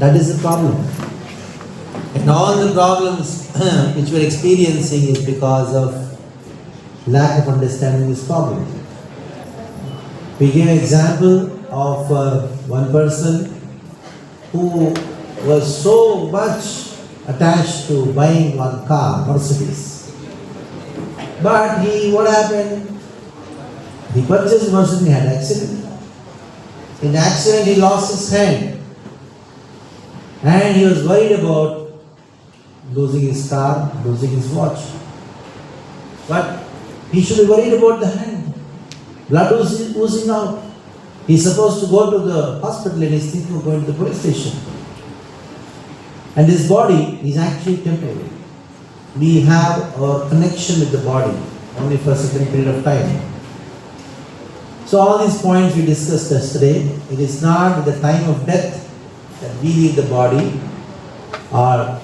That is the problem. And all the problems which we are experiencing is because of lack of understanding this problem. We give an example of one person who was so much attached to buying one car, Mercedes. But what happened? He purchased Mercedes, he had an accident. In the accident, he lost his hand. And he was worried about losing his car, losing his watch. But he should be worried about the hand. Blood oozing out. He's supposed to go to the hospital and he's thinking of going to the police station. And his body is actually temporary. We have our connection with the body only for a certain period of time. So all these points we discussed yesterday, it is not at the time of death that we leave the body, or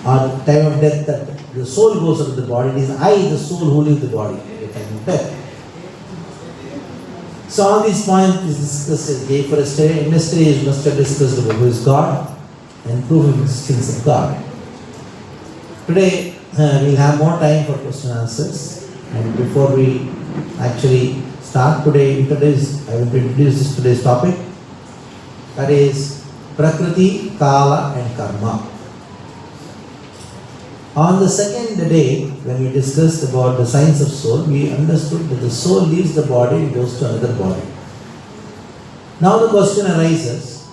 the time of death that the soul goes out of the body. It is I, the soul, who leave the body at the time of death. So all these points we discussed day for yesterday. In yesterday we must have discussed about who is God and proof of existence of God. Today we'll have more time for question and answers. And before we actually start today, I will introduce today's topic. That is Prakriti, Kala and Karma. On the second day, when we discussed about the science of soul, we understood that the soul leaves the body and goes to another body. Now the question arises,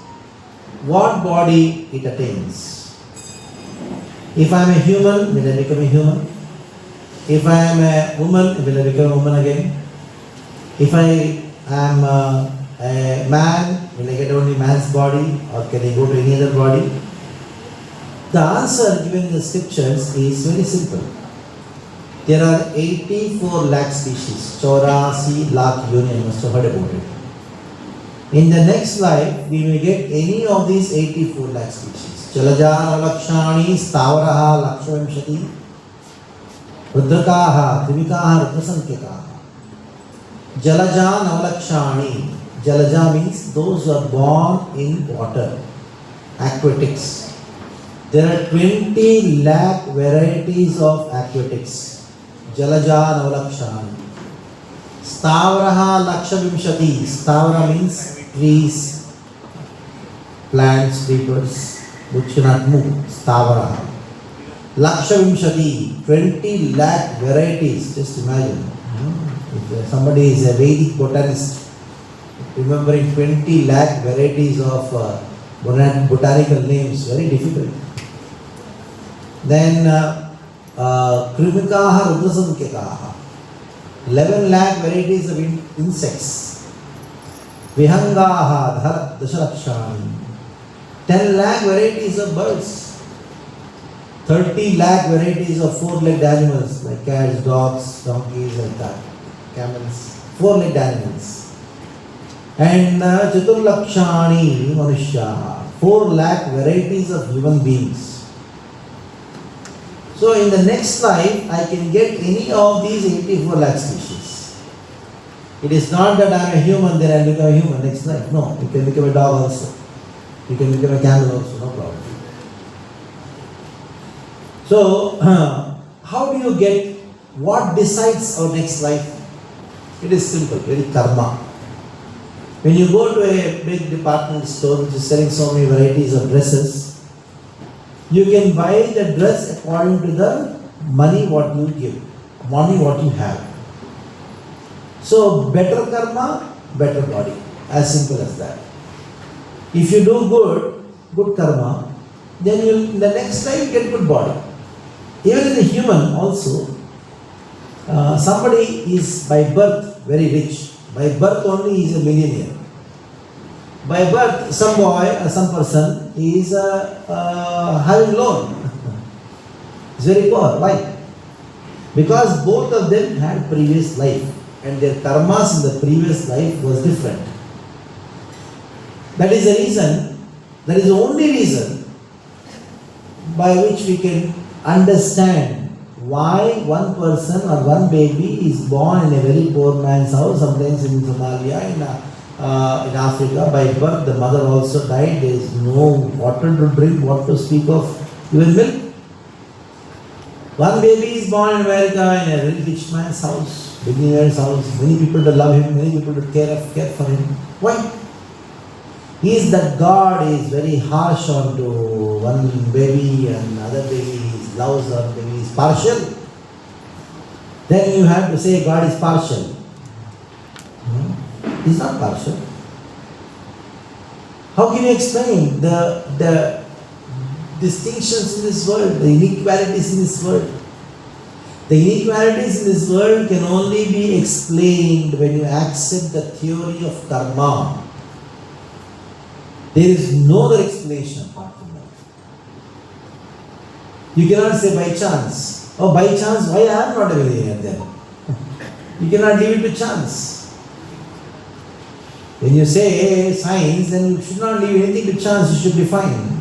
what body it attains? If I am a human, will I become a human? If I am a woman, will I become a woman again? If I am a man, will I get only man's body, or can I go to any other body? The answer given in the scriptures is very simple. There are 84 lakh species. 84 lakh union, must have heard about it. In the next life, we may get any of these 84 lakh species. Jalajana lakshani stavaraha lakshvamshati rudrakaha trivikaha rudrasankyakaha. Jalaja Navalakshani. Jalaja means those who are born in water, aquatics. There are 20 lakh varieties of aquatics. Jalaja Navalakshani. Stavraha Lakshavimshati. Stavra means trees, plants, creepers, which cannot move. Stavraha. Lakshavimshati. 20 lakh varieties. Just imagine. If somebody is a Vedic botanist, remembering 20 lakh varieties of botanical names, very difficult. Then Krimikaha Rudrasankyakaha, 11 lakh varieties of insects. Vihangaha Dashalakshani, 10 lakh varieties of birds. 30 lakh varieties of four-legged animals like cats, dogs, donkeys, like that. Camels, four-legged animals. And Chaturlakshani Manushya, 4 lakh varieties of human beings. So in the next life, I can get any of these 84 lakh species. It is not that I am a human, then I will become a human next life. No, you can become a dog also. You can become a camel also, no problem. So, how do you get, what decides our next life? It is simple, very karma. When you go to a big department store which is selling so many varieties of dresses, you can buy the dress according to the money what you give, money what you have. So better karma, better body. As simple as that. If you do good karma, then in the next life you get good body. Even in a human also, somebody is by birth very rich. By birth only he is a millionaire. By birth, some boy or some person is having loan. He's very poor. Why? Because both of them had previous life and their karmas in the previous life was different. That is the reason, that is the only reason by which we can understand why one person or one baby is born in a very poor man's house, sometimes in Somalia, in in Africa, by birth the mother also died, there is no water to drink, what to speak of even milk. One baby is born in America in a very rich man's house, billionaire's house, many people to love him, many people to care for him. Why? Is that God is very harsh on to one baby and other baby is loves or baby is partial? Then you have to say God is partial. He is not partial. How can you explain the distinctions in this world, the inequalities in this world? The inequalities in this world can only be explained when you accept the theory of karma. There is no other explanation apart from that. You cannot say by chance. Oh, by chance, why I am not a millionaire then? You cannot leave it to chance. When you say science, then you should not leave anything to chance, you should define.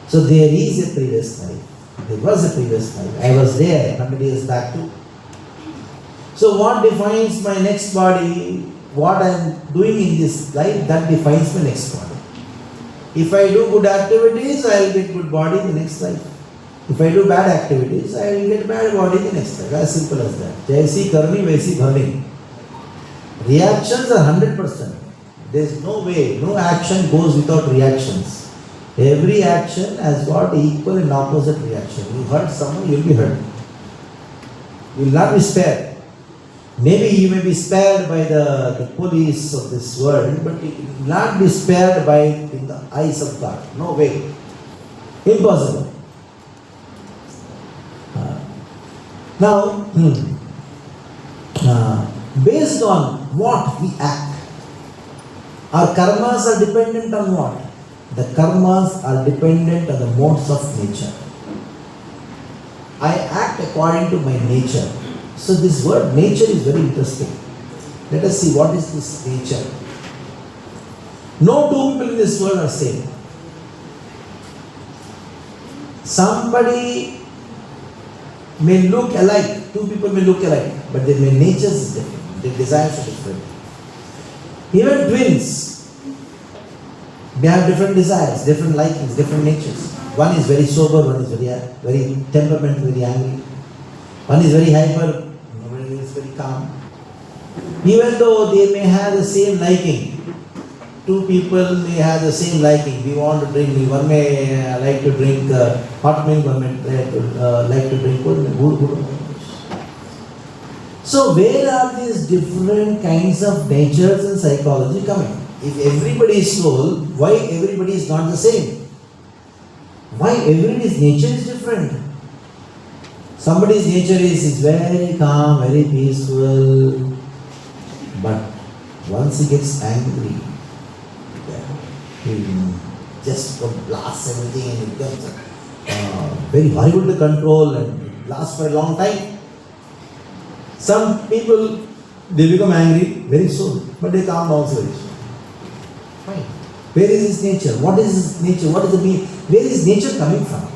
So there is a previous life. There was a previous life. I was there 100 years back too. So what defines my next body, what I am doing in this life, that defines my next body. If I do good activities, I will get good body in the next life. If I do bad activities, I will get bad body in the next life. As simple as that. Jaisi karni, vaisi bharni. Reactions are 100%. There is no way, no action goes without reactions. Every action has got equal and opposite reaction. You hurt someone, you will be hurt. You will not be spared. Maybe you may be spared by the police of this world, but you will not be spared by in the eyes of God. No way. Impossible. Now, based on what we act, our karmas are dependent on what? The karmas are dependent on the modes of nature. I act according to my nature. So this word nature is very interesting. Let us see what is this nature. No two people in this world are same. Somebody may look alike, two people may look alike, but their natures is different, their desires are different. Even twins, they have different desires, different likings, different natures. One is very sober, one is very temperamental, very angry. One is very hyper, one is very calm. Even though they may have the same liking, two people may have the same liking. We want to drink milk. One may like to drink hot milk, one may like to drink cold milk. So where are these different kinds of natures and psychology coming? If everybody is soul, why everybody is not the same? Why everybody's nature is different? Somebody's nature is very calm, very peaceful, but once he gets angry, he just blasts everything and it becomes very horrible to control and it lasts for a long time. Some people, they become angry very soon, but they calm down very soon. Why? Where is his nature? What is his nature? What is the meaning? Where is nature coming from?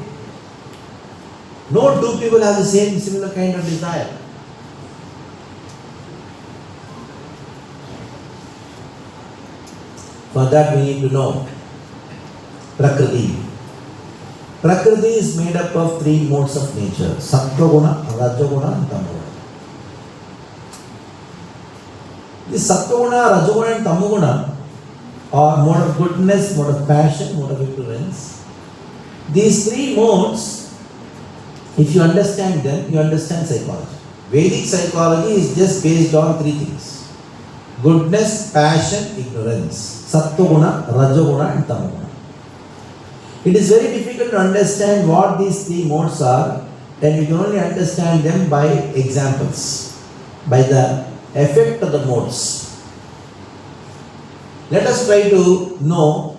No two people have the same similar kind of desire. For that we need to know Prakriti. Prakriti is made up of three modes of nature: Sattva Guna, Raja Guna and Tamo Guna. This Sattva Guna, Raja Guna and Tamo Guna are mode of goodness, mode of passion, mode of ignorance. These three modes, if you understand them, you understand psychology. Vedic psychology is just based on three things: goodness, passion, ignorance. Sattva Guna, Raja Guna and Tamo Guna. It is very difficult to understand what these three modes are, and you can only understand them by examples, by the effect of the modes. Let us try to know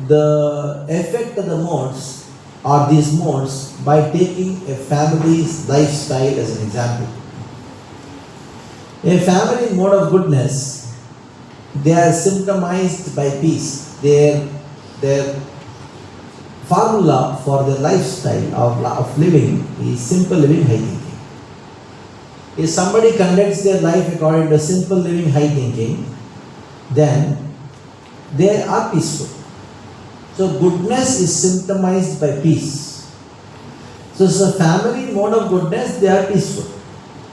the effect of the modes or these modes by taking a family's lifestyle as an example. A family in mode of goodness, they are symptomized by peace. Their formula for their lifestyle of living is simple living, high thinking. If somebody conducts their life according to simple living, high thinking, then they are peaceful. So goodness is symptomized by peace. So it's a family mode of goodness, they are peaceful.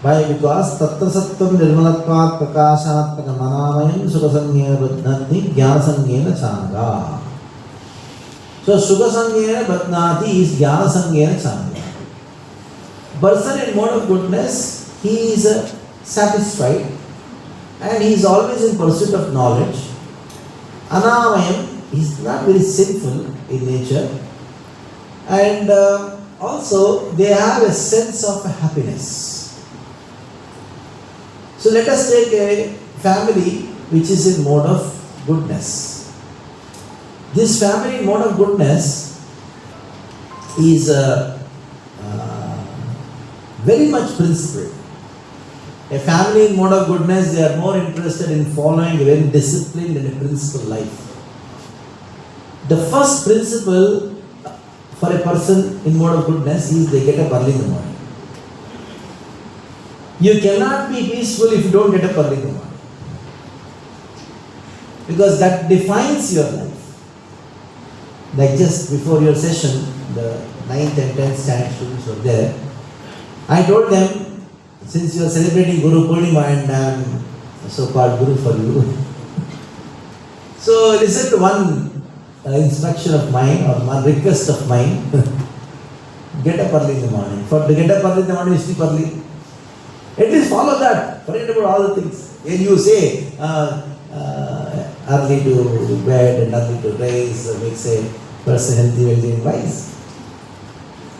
Why? Because Tatra Sattvam Nirmalatvat Prakashatmaka Manamayam Sukasanyena Badnati Jnanasanyena Changa. So Sukasanyena Badnati is Jnanasanyena Changa. Person in mode of goodness, he is satisfied and he is always in pursuit of knowledge. Anamayam, he is not very sinful in nature, and also they have a sense of happiness. So let us take a family which is in mode of goodness. This family in mode of goodness is very much principled. A family in mode of goodness, they are more interested in following a very disciplined and a principled life. The first principle for a person in mode of goodness is they get up early in the morning. You cannot be peaceful if you don't get up early in the morning. Because that defines your life. Like just before your session, the 9th and 10th standard students were there. I told them, since you are celebrating Guru Purnima and I am so-called Guru for you. So listen to one instruction of mine or one request of mine. Get up early in the morning. To get up early in the morning, you sleep early. At least follow that. Forget about all the things. When you say early to bed and early to rise makes a person healthy, wealthy and wise.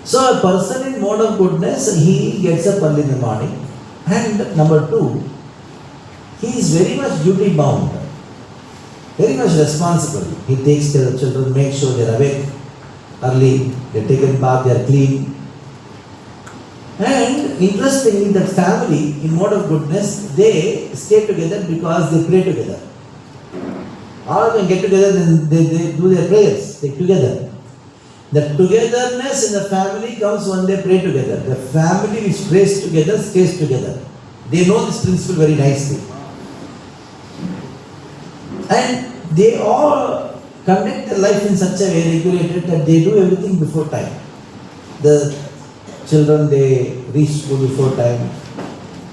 So a person in mode of goodness, he gets up early in the morning. And number 2, he is very much duty bound, very much responsible. He takes care of children, makes sure they are awake early, they are taken bath, they are clean. And interestingly, that family in mode of goodness, they stay together because they pray together. All of them get together and they do their prayers, they together. The togetherness in the family comes when they pray together. The family which prays together stays together. They know this principle very nicely. And they all conduct their life in such a way regulated that they do everything before time. The children, they reach school before time.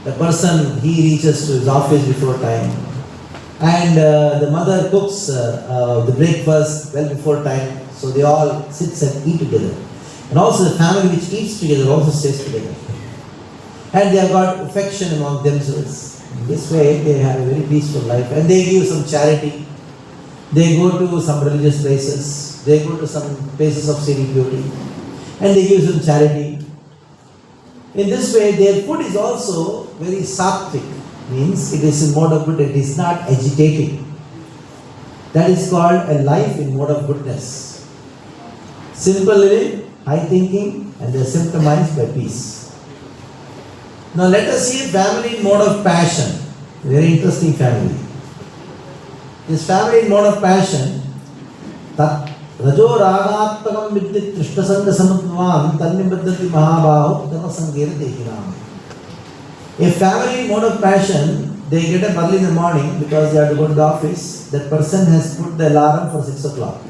The person, he reaches to his office before time. And the mother cooks the breakfast well before time. So they all sit and eat together. And also the family which eats together also stays together. And they have got affection among themselves. In this way they have a very peaceful life. And they give some charity. They go to some religious places. They go to some places of scenic beauty. And they give some charity. In this way their food is also very sattvic. Means it is in mode of good, it is not agitating. That is called a life in mode of goodness. Simple living, high thinking, and they are symptomized by peace. Now let us see a family in mode of passion. Very interesting family. This family in mode of passion, Rajo Ragatmakam Vidyat Trishtasanga Samatvam Tannibaddati Mahabahu Dhamma Sangera Dehinam. A family in mode of passion, they get up early in the morning because they have to go to the office. That person has put the alarm for 6 o'clock.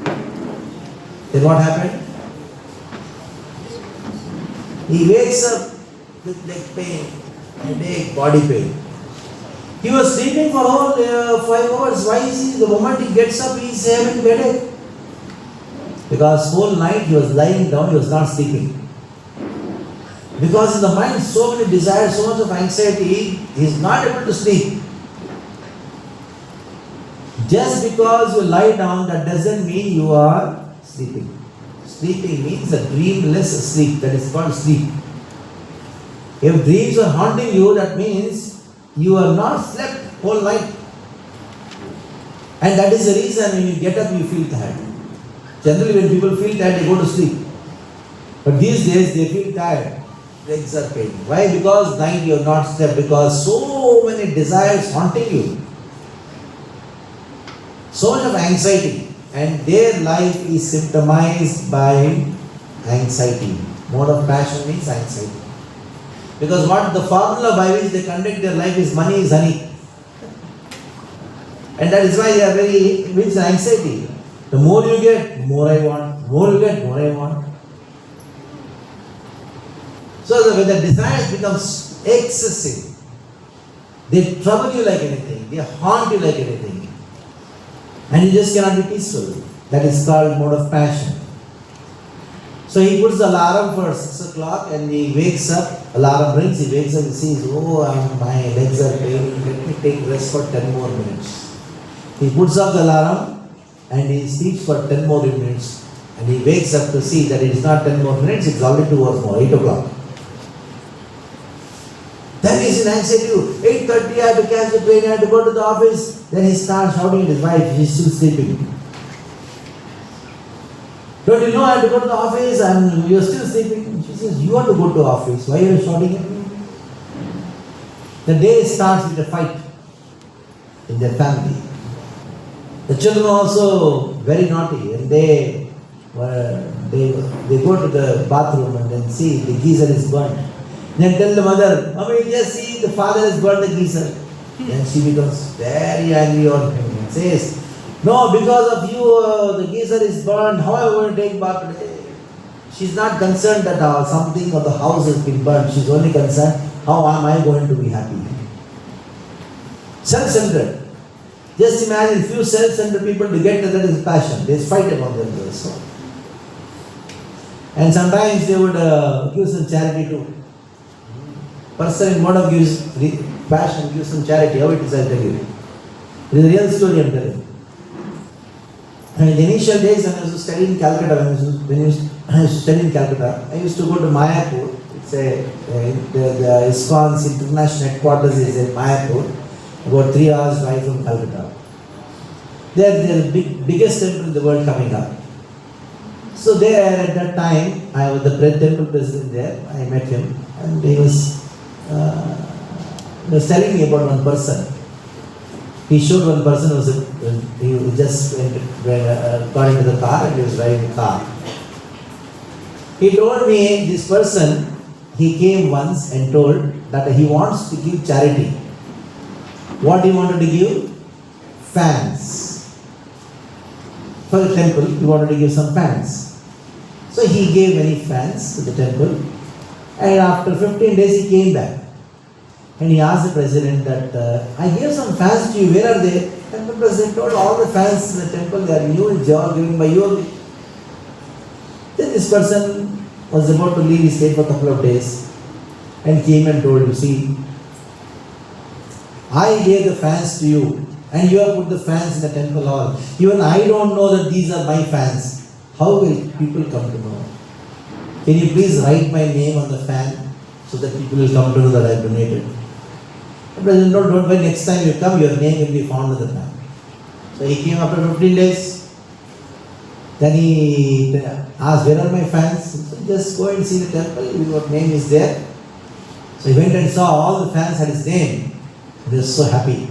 Then what happened? He wakes up with leg pain, headache, body pain. He was sleeping for all 5 hours. Why is he? The moment he gets up, he is having headache. Because whole night he was lying down, he was not sleeping. Because in the mind, so many desires, so much of anxiety, he is not able to sleep. Just because you lie down, that doesn't mean you are sleeping. Sleeping means a dreamless sleep. That is called sleep. If dreams are haunting you, that means you are not slept whole night. And that is the reason when you get up, you feel tired. Generally, when people feel tired, they go to sleep. But these days, they feel tired. Legs are pain. Why? Because night you have not slept. Because so many desires haunting you. So much of anxiety. And their life is symptomized by anxiety. Mode of passion means anxiety. Because what the formula by which they conduct their life is money is honey. And that is why they are very rich in anxiety. The more you get, more I want. More you get, more I want. So when the desires becomes excessive, they trouble you like anything. They haunt you like anything. And you just cannot be peaceful. That is called mode of passion. So he puts the alarm for 6 o'clock and he wakes up, alarm rings, he wakes up and sees, oh, my legs are paining, let me take rest for 10 more minutes. He puts up the alarm and he sleeps for 10 more minutes. And he wakes up to see that it is not 10 more minutes, it's already 2 hours more, 8 o'clock. Then he is in anxiety, 8:30 I have to catch the train, I have to go to the office. Then he starts shouting at his wife, she is still sleeping. Don't you know I have to go to the office and you are still sleeping? She says, you want to go to the office, why are you shouting at me? The day starts with a fight in their family. The children are also very naughty and they go to the bathroom and then see the geyser is burnt. Then tell the mother, Mommy, just see the father has burnt the geyser. Then she becomes very angry on him and says, no, because of you the geyser is burnt, how am I going to take bath today? She's not concerned that something of the house has been burnt. She's only concerned, how am I going to be happy? Self-centered. Just imagine few self-centered people together, that is passion. They fight among themselves. And sometimes they would give some charity too. Person in mode gives passion, gives some charity. How it is, I'll tell you. It is a real story I'm telling. In the initial days when I was studying in Calcutta, I used to go to Mayapur. It's the ISKCON's international headquarters is in Mayapur, about 3 hours drive from Calcutta. They are the biggest temple in the world coming up. So there at that time, I was the temple president there. I met him and he was telling me about one person. He showed one person he just got into the car and he was driving the car. He told me this person, he came once and told that he wants to give charity. What he wanted to give? Fans. For the temple, he wanted to give some fans. So he gave many fans to the temple and after 15 days he came back. And he asked the president that, I gave some fans to you, where are they? And the president told all the fans in the temple, they are new and job given by you only. Then this person was about to leave, he stayed for a couple of days and came and told, you see, I gave the fans to you and you have put the fans in the temple hall. Even I don't know that these are my fans. How will people come to know? Can you please write my name on the fan so that people will come to know that I donated? The president told, don't worry, next time you come, your name will be found on the fan. So he came after 15 days. Then he asked, where are my fans? He said, just go and see the temple, your name is there. So he went and saw all the fans had his name. He was so happy.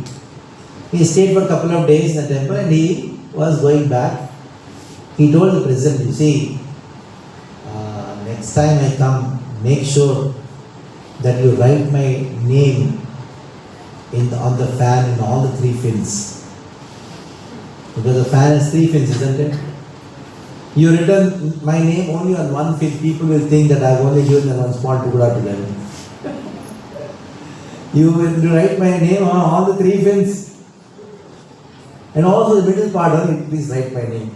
He stayed for a couple of days in the temple and he was going back. He told the president, you see, next time I come, make sure that you write my name on the fan in all the 3 fins. Because the fan has 3 fins, isn't it? You written my name only on one fin, people will think that I have only given them one small tukda to them. You will write my name on all the 3 fins. And also the middle part, please write my name.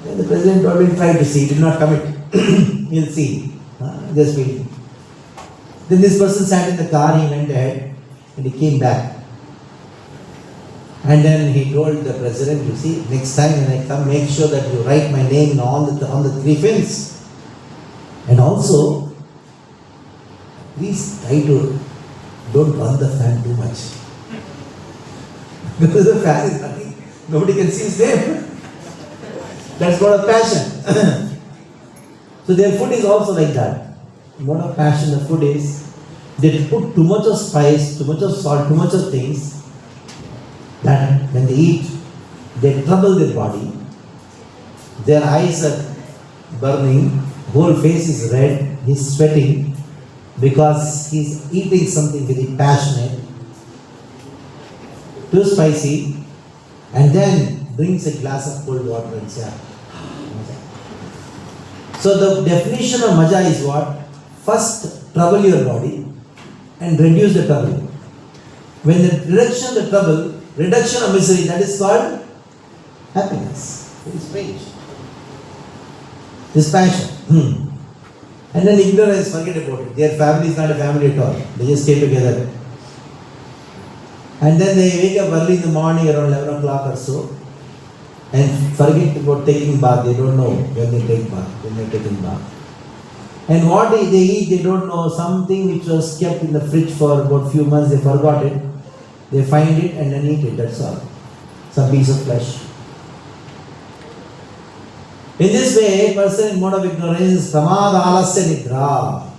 Then the president told him, try to see, did not commit. He'll see. Just wait. Then this person sat in the car, he went ahead and he came back. And then he told the president, you see, next time when I come, make sure that you write my name on the 3 fins. And also, please try to don't run the fan too much. Because the fan is nothing, nobody can see his name. That's not a passion. So their food is also like that. What a passion the food is. They put too much of spice, too much of salt, too much of things that when they eat, they trouble their body. Their eyes are burning, whole face is red, he's sweating because he's eating something very passionate. too spicy, and then drinks a glass of cold water and say, maja. So the definition of maja is what? First, trouble your body and reduce the trouble. When the reduction of misery, that is called happiness. Very strange. This passion. And then ignorance, forget about it. Their family is not a family at all. They just stay together. And then they wake up early in the morning around 11 o'clock or so and forget about taking bath. They don't know when they take bath, when they're taking bath. And what they eat, they don't know. Something which was kept in the fridge for about few months, they forgot it. They find it and then eat it, that's all. Some piece of flesh. In this way, a person in mode of ignorance is pramada alasya nidra.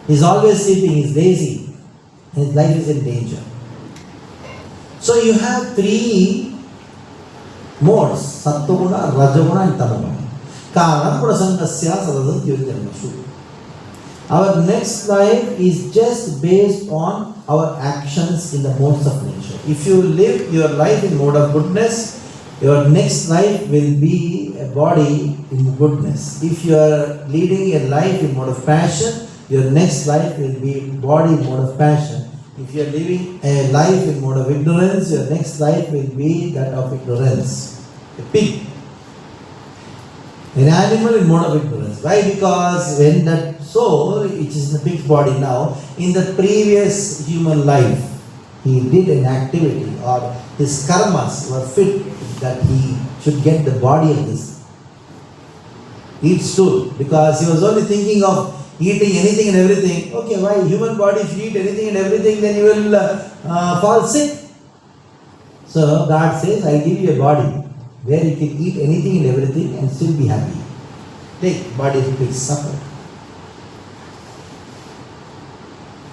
He is always sleeping, he is lazy, and his life is in danger. So you have three modes, sattva-guna, raja-guna and tama-guna. Karanam prasangasya sadadam yudhyamashu. Our next life is just based on our actions in the modes of nature. If you live your life in mode of goodness, your next life will be a body in goodness. If you are leading a life in mode of passion, your next life will be body in mode of passion. If you are living a life in mode of ignorance, your next life will be that of ignorance. A pig. An animal in mode of ignorance. Why? Because when that soul, which is in the pig's body now, in the previous human life, he did an activity or his karmas were fit that he should get the body of this. Eat stool. Because he was only thinking of eating anything and everything. Okay, why? Human body, if you eat anything and everything, then you will fall sick. So God says, I give you a body where you can eat anything and everything and still be happy. Take body, please suffer.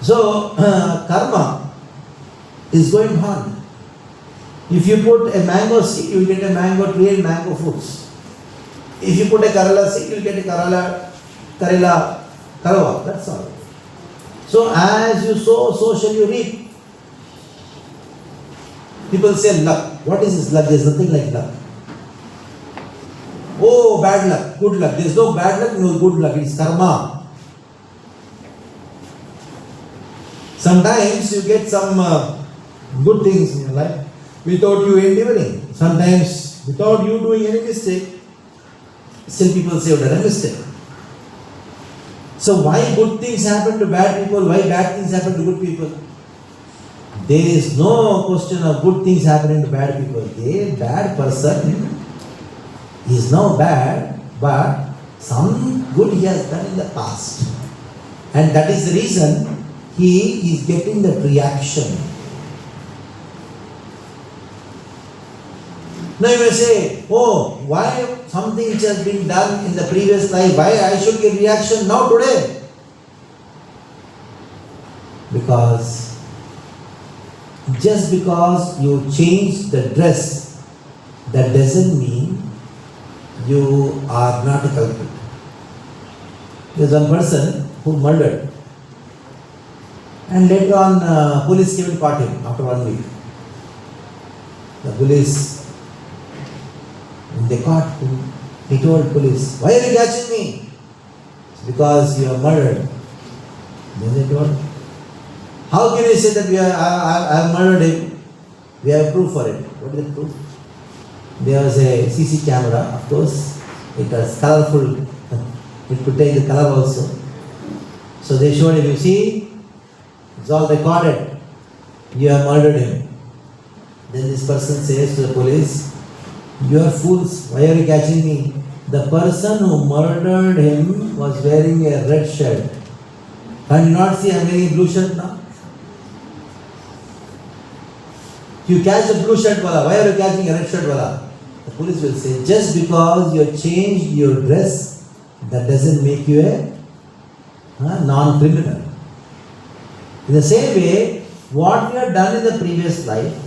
So karma is going on. If you put a mango seed, you will get a mango tree and mango fruits. If you put a Karala seed, you will get a Karala Karava. That's all. So as you sow, so shall you reap. People say luck. What is this luck? There is nothing like luck. Oh, bad luck, good luck. There is no bad luck, no good luck. It is karma. Sometimes you get some good things in your life without you endeavoring. Sometimes without you doing any mistake, still people say, oh, that is a mistake. So why good things happen to bad people? Why bad things happen to good people? There is no question of good things happening to bad people. The bad person is now bad, but some good he has done in the past. And that is the reason he is getting that reaction. Now you may say, oh, why something which has been done in the previous life, why I should get reaction now today? Because just because you change the dress, that doesn't mean you are not a culprit. There's one person who murdered, and later on police came and caught him after 1 week. The police, when they caught him, he told police, why are you catching me? It's because you have murdered. Then they told, how can you say that I have murdered him? We have proof for it. What is the proof? There was a CC camera, of course. It was colorful. It could take the color also. So they showed him, you see, it's all recorded. You have murdered him. Then this person says to the police, you are fools, why are you catching me? The person who murdered him was wearing a red shirt. Can you not see I'm wearing a blue shirt now? You catch a blue shirt wala, why are you catching a red shirt wala? The police will say, just because you have changed your dress, that doesn't make you a non-criminal. In the same way, what we have done in the previous life,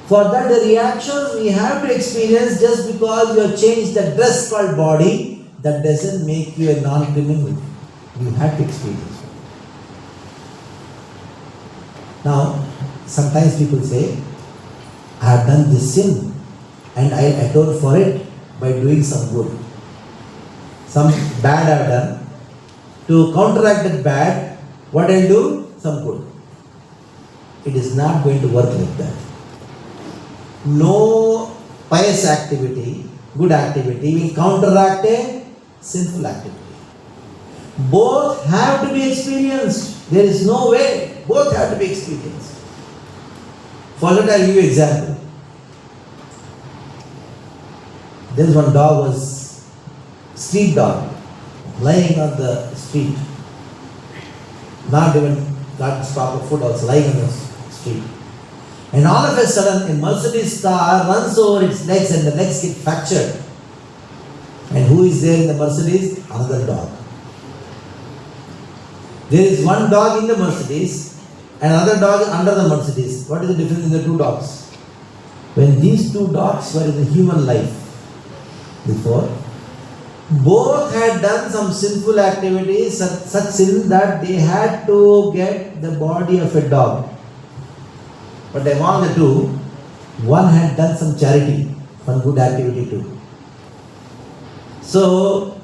for that the reactions we have to experience just because you have changed the dress called body, that doesn't make you a non-criminal. You have to experience. Now, sometimes people say, I have done this sin and I atone for it by doing some good. Some bad I have done. To counteract that bad, what I'll do? Some good. It is not going to work like that. No pious activity, good activity will counteract a sinful activity. Both have to be experienced. There is no way. Both have to be experienced. For that I'll give you an example. There is one dog, was street dog, lying on the street. Not even got proper food, also lying on the street. And all of a sudden a Mercedes car runs over its legs and the legs get fractured. And who is there in the Mercedes? Another dog. There is one dog in the Mercedes and another dog under the Mercedes. What is the difference in the two dogs? When these two dogs were in the human life before, both had done some sinful activities, such sin that they had to get the body of a dog. But among the two, one had done some charity, one good activity too. So,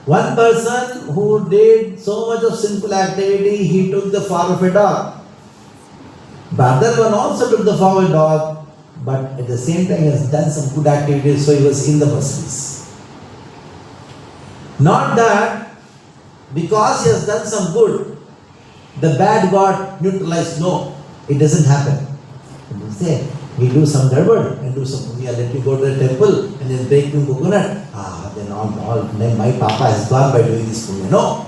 one person who did so much of sinful activity, he took the form of a dog. The other one also took the form of a dog, but at the same time he has done some good activities, so he was in the Mercedes. Not that because he has done some good, the bad got neutralized. No, it doesn't happen. You say, we do some garbage and do some punya, let me go to the temple and then break one coconut. Then my papa has gone by doing this punya. No.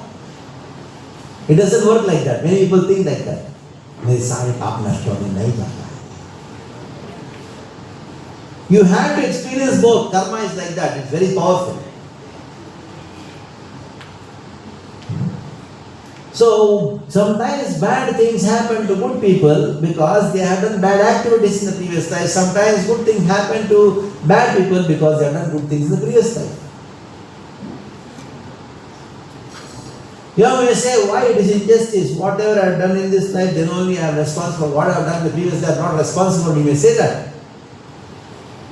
It doesn't work like that. Many people think like that. You have to experience both. Karma is like that. It's very powerful. So, sometimes bad things happen to good people because they have done bad activities in the previous life. Sometimes good things happen to bad people because they have done good things in the previous life. You may say, why it is injustice? Whatever I have done in this life, then only I am responsible. What I have done in the previous life, I am not responsible. You may say that.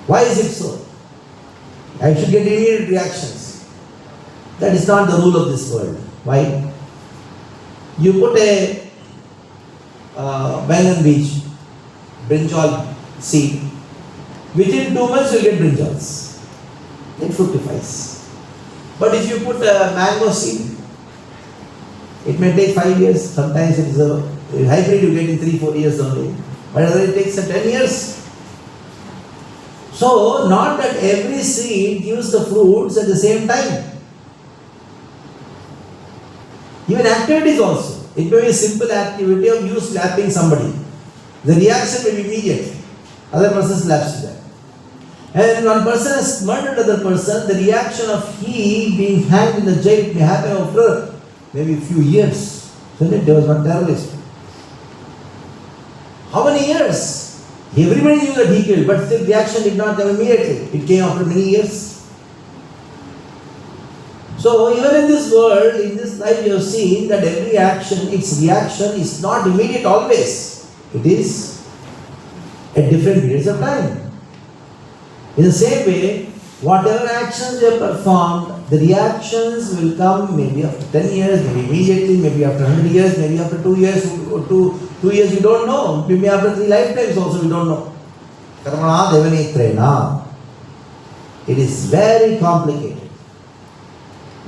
Why is it so? I should get immediate reactions. That is not the rule of this world. Why? You put a banyan beach, brinjal seed. Within 2 months you will get brinjals. It fructifies. But if you put a mango seed, it may take 5 years. Sometimes it is a hybrid you get in 3-4 years only. But it takes 10 years. So, not that every seed gives the fruits at the same time. Even activities also. It may be a simple activity of you slapping somebody. The reaction may be immediate. Other person slaps you back. And when one person has murdered another person, the reaction of he being hanged in the jail may happen after maybe a few years. Isn't it? There was one terrorist. How many years? Everybody knew that he killed, but still reaction did not come immediately. It came after many years. So even in this world, in this life, you have seen that every action, its reaction is not immediate always. It is at different periods of time. In the same way, whatever actions you have performed, the reactions will come maybe after 10 years, maybe immediately, maybe after 100 years, maybe after 2 years, or 2 years you don't know. Maybe after 3 lifetimes also we don't know. Karmana devanitrena. It is very complicated.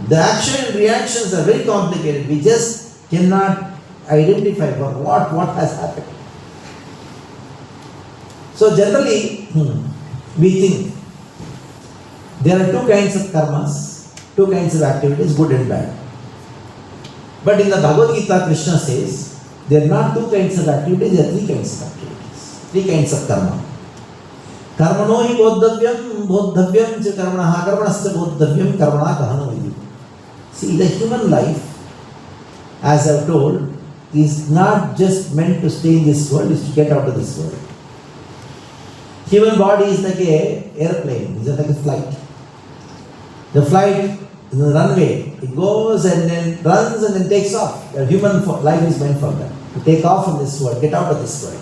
The action and reactions are very complicated. We just cannot identify what has happened. So generally, we think there are 2 kinds of karmas, 2 kinds of activities, good and bad. But in the Bhagavad Gita, Krishna says, there are not 2 kinds of activities, there are 3 kinds of activities, 3 kinds of karma. Karmano hi bodhavyam cha karmanaha karmanasya bodhavyam karmana kahano vidhi. See, the human life, as I have told, is not just meant to stay in this world, is to get out of this world. Human body is like an airplane, it's like a flight. The flight in the runway, it goes and then runs and then takes off. The human life is meant for that. To take off from this world, get out of this world.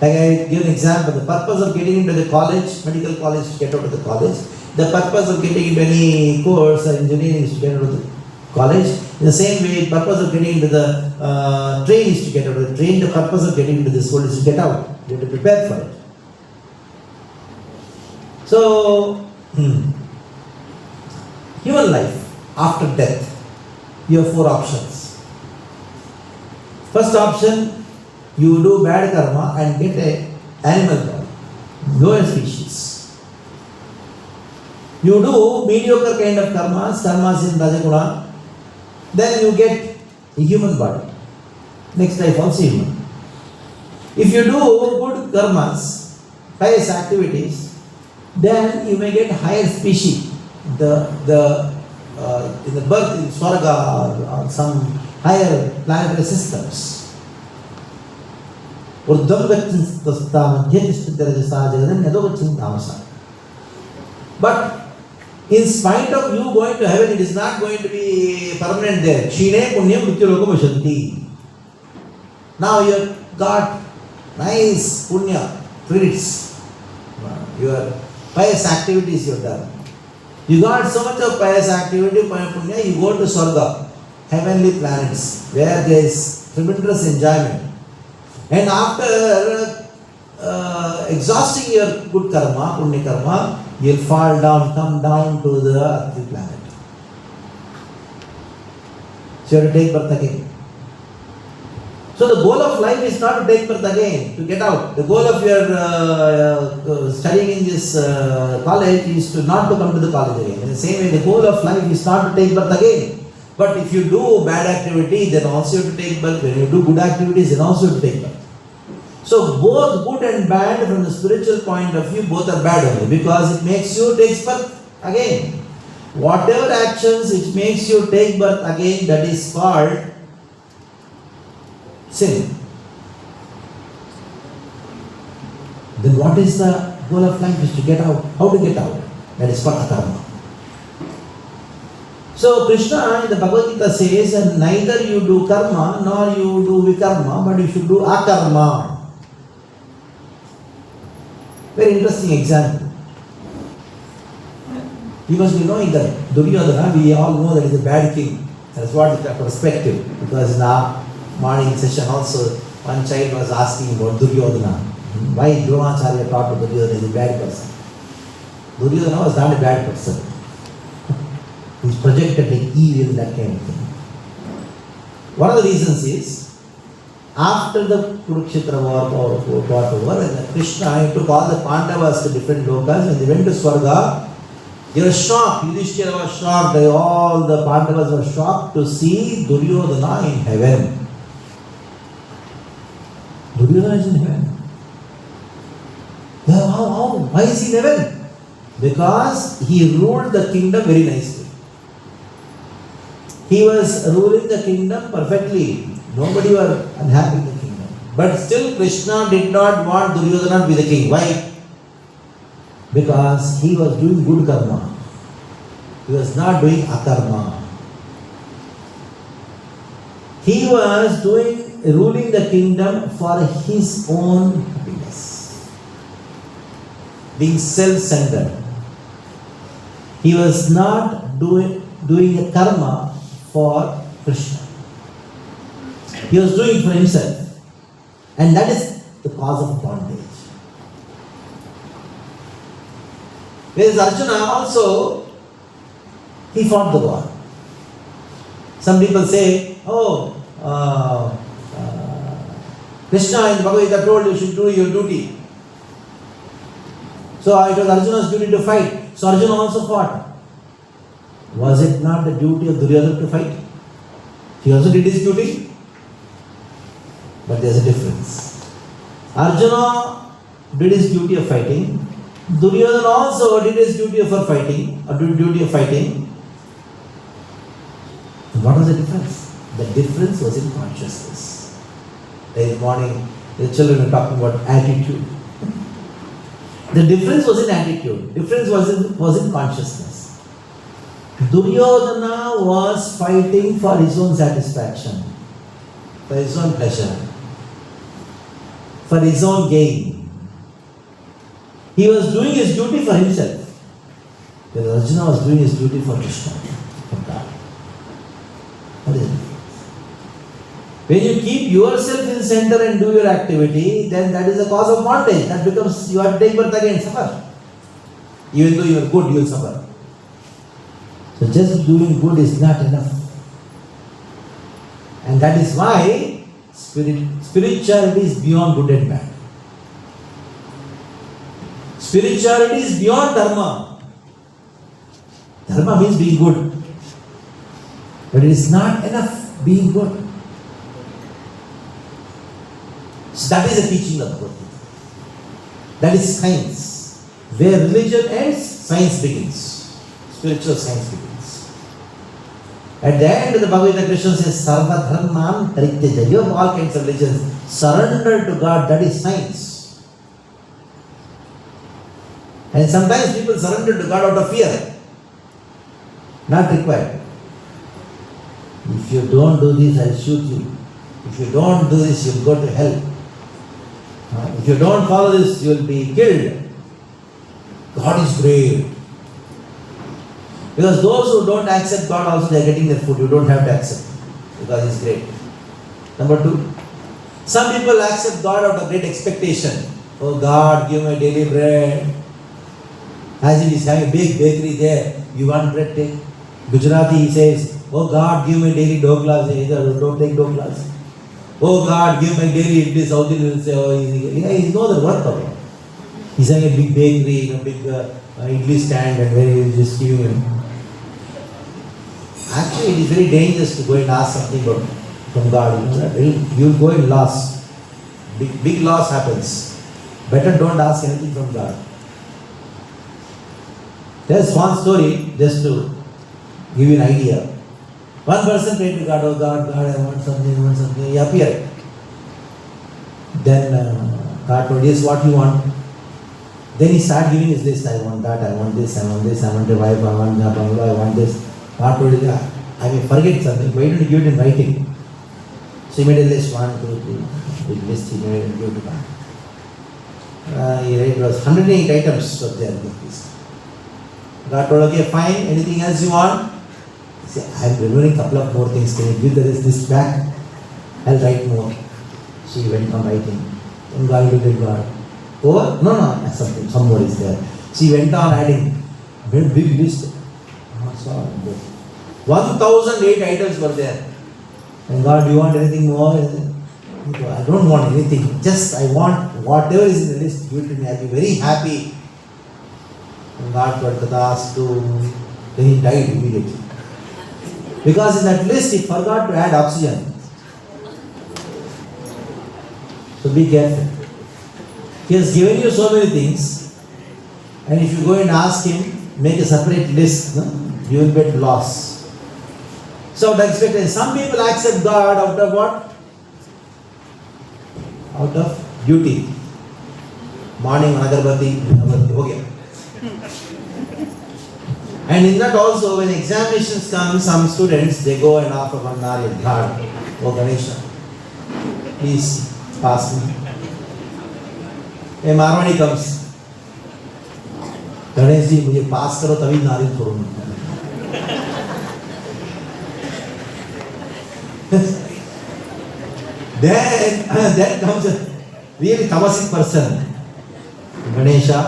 Like I give an example, the purpose of getting into the college, medical college, is to get out of the college. The purpose of getting into any course or engineering is to get out of the college. In the same way, the purpose of getting into the train is to get out of the train. The purpose of getting into this world is to get out. You have to prepare for it. So, human life after death, you have 4 options. First option, you do bad karma and get an animal body, lower species. You do mediocre kind of karmas in Rajaguna, then you get a human body. Next life also human. If you do good karmas, pious activities, then you may get higher species. In the birth in Swarga or some higher planetary systems. But in spite of you going to heaven, it is not going to be permanent there. Shine punyam mrityulokam vishanti. Now you have got nice punya, credits. Your pious activities you have done. You got so much of pious activity, punya, you go to Swarga, heavenly planets, where there is tremendous enjoyment. And after exhausting your good karma, punya karma, you'll fall down, come down to the earthly planet. So you have to take birth again. So the goal of life is not to take birth again, to get out. The goal of your studying in this college is to not to come to the college again. In the same way, the goal of life is not to take birth again. But if you do bad activity, then also you have to take birth. When you do good activities, then also you have to take birth. So both good and bad from the spiritual point of view, both are bad only because it makes you take birth again. Whatever actions which makes you take birth again, that is called sin. Then what is the goal of life? Is to get out. How to get out? That is called akarma. So Krishna in the Bhagavad Gita says, and neither you do karma nor you do vikarma, but you should do akarma. Very interesting example. You must be knowing that Duryodhana, we all know that he is a bad king. That's what is the perspective. Because in our morning session also, one child was asking about Duryodhana. Why Dronacharya taught to Duryodhana is a bad person. Duryodhana was not a bad person. He is projected like evil, that kind of thing. One of the reasons is, after the Kurukshetra war got over, and Krishna took all the Pandavas to different lokas, and they went to Swarga, they were shocked. Yudhishthira was shocked. All the Pandavas were shocked to see Duryodhana in heaven. Duryodhana is in heaven. Yeah, how? Why is he in heaven? Because he ruled the kingdom very nicely. He was ruling the kingdom perfectly. Nobody was unhappy in the kingdom. But still Krishna did not want Duryodhana to be the king. Why? Because he was doing good karma. He was not doing akarma. He was ruling the kingdom for his own happiness. Being self-centered. He was not doing a karma for Krishna. He was doing it for himself. And that is the cause of bondage. Whereas Arjuna also, he fought the war. Some people say, Krishna in Bhagavad Gita told you should do your duty. So it was Arjuna's duty to fight. So Arjuna also fought. Was it not the duty of Duryodhana to fight? He also did his duty. But there is a difference. Arjuna did his duty of fighting. Duryodhana also did his duty of fighting. What was the difference? The difference was in consciousness. This morning, the children were talking about attitude. The difference was in attitude. Difference was in consciousness. Duryodhana was fighting for his own satisfaction, for his own pleasure, for his own gain. He was doing his duty for himself. Whereas Arjuna was doing his duty for Krishna, for God. What is it? When you keep yourself in center and do your activity, then that is a cause of bondage. That becomes, you have to take birth again, suffer. Even though you are good, you will suffer. So just doing good is not enough. And that is why spirituality is beyond good and bad. Spirituality is beyond dharma. Dharma means being good. But it is not enough being good. So that is the teaching of Bhakti. That is science. Where religion ends, science begins. Spiritual science begins. At the end of the Bhagavad Gita, Krishna says, Sarva dharman parityaja. You have all kinds of religions. Surrender to God, that is science. And sometimes people surrender to God out of fear. Not required. If you don't do this, I'll shoot you. If you don't do this, you'll go to hell. If you don't follow this, you'll be killed. God is great. Because those who don't accept God also, they are getting their food. You don't have to accept. Because He is great. Number 2. Some people accept God out of great expectation. Oh God, give me daily bread. As if He is having a big bakery there. You want bread, take. Gujarati, he says, oh God, give me daily doklas. Don't take doklas. Oh God, give me daily idli. South Indian will say, oh, he knows the work of it. He's having a big bakery, a big idli stand, and where he is just giving him. Actually, it is very dangerous to go and ask something from God. You know that? You will go and loss. Big loss happens. Better don't ask anything from God. There's one story, just to give you an idea. One person prayed to God, oh God, I want something. He appeared. Then God told, yes, what you want? Then he started giving his list. I want that, I want this, I want this, I want a wife, I want that, I want this. God told him, I may forget something. Why don't you give it in writing? So he made a list, 1, 2, 3. Big list he made and gave to God. He read, it was 108 items were there in the list. God told, okay, fine, anything else you want? He said, I am remembering a couple of more things. Can you give the list back? I'll write more. So he went on writing. And God looked at God. Over? No, some more is there. So he went on adding. Very big list. 1,008 items were there. And God, do you want anything more? I don't want anything. Just I want whatever is in the list, give it to me. I'll be very happy. And God told Tadas to, then he died immediately. Because in that list he forgot to add oxygen. So be careful. He has given you so many things, and if you go and ask him, make a separate list, you will get lost. So some people accept God out of what? Out of duty. Morning agarbatti, okay. And in that also, when examinations come, some students, they go and offer one naryan, God, oh Ganesha, please pass me. A Marwani comes, Ganesh ji, mujhe pass karo, tabhi naryan छोड़ूंगा. Then comes a really tamasic person. Ganesha,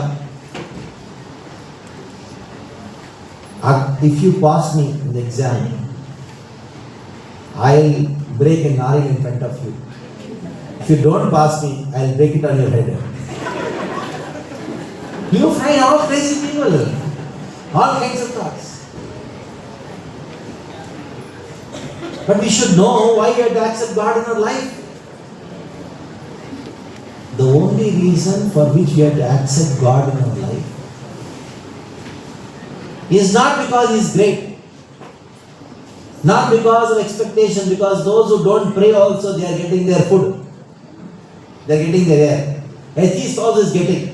if you pass me in the exam, I'll break a naryan in front of you. If you don't pass me, I'll break it on your head. You find all crazy people, all kinds of thoughts. But we should know why we have to accept God in our life. The only reason for which we have to accept God in our life is not because He is great, not because of expectation, because those who don't pray also, they are getting their food, they are getting their air. Atheist also is getting.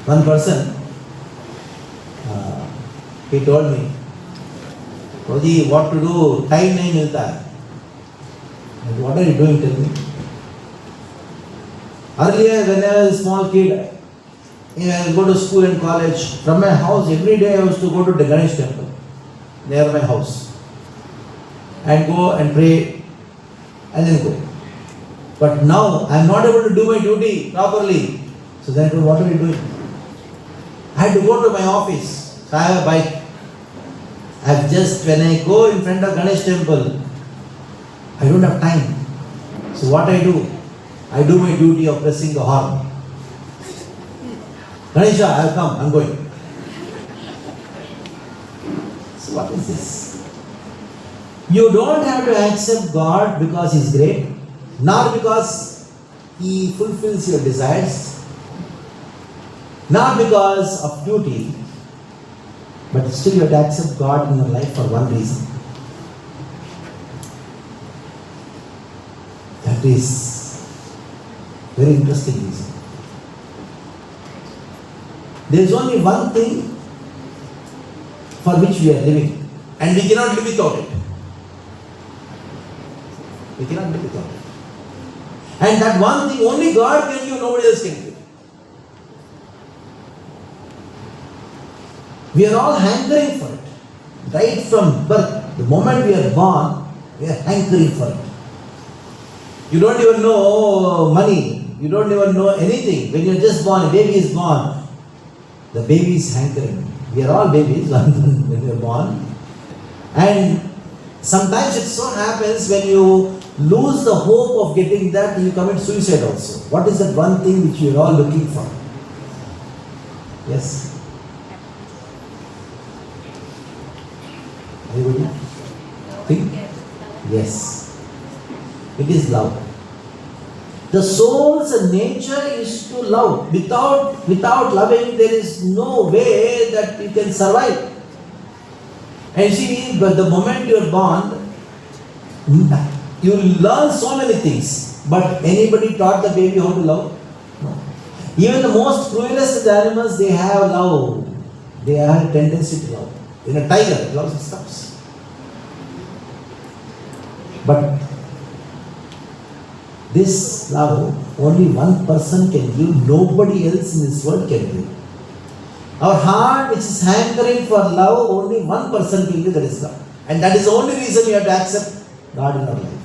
One person, he told me, Prabhuji, what to do? Time nahi milta hai. And what are you doing, tell me? Earlier, when I was a small kid, I would go to school and college. From my house, every day I used to go to the Ganesh temple near my house and go and pray and then go. But now I am not able to do my duty properly. So then I told, what are you doing? I had to go to my office. So I have a bike. When I go in front of Ganesh temple, I don't have time. So what I do my duty of pressing the horn. Ganesha, I have come, I am going. So what is this? You don't have to accept God because He is great, nor because He fulfills your desires, not because of duty, but still you have to accept God in your life for one reason. That is very interesting reason. There is only one thing for which we are living, and we cannot live without it. We cannot live without it. And that one thing only God can give, nobody else can give. We are all hankering for it. Right from birth, the moment we are born, we are hankering for it. You don't even know money. You don't even know anything. When you are just born, a baby is born. The baby is hankering. We are all babies when we are born. And sometimes it so happens when you lose the hope of getting that, you commit suicide also. What is that one thing which you are all looking for? Yes? Anybody? Think? Yes. It is love. The soul's nature is to love. Without loving, there is no way that you can survive. And see, but the moment you are born, you learn so many things. But anybody taught the baby how to love? No. Even the most cruelest of the animals, they have love. They have a tendency to love. In a tiger, it loves its cubs. But this love, only one person can give, nobody else in this world can give. Our heart which is hankering for love, only one person can give, that is love. And that is the only reason we have to accept God in our life.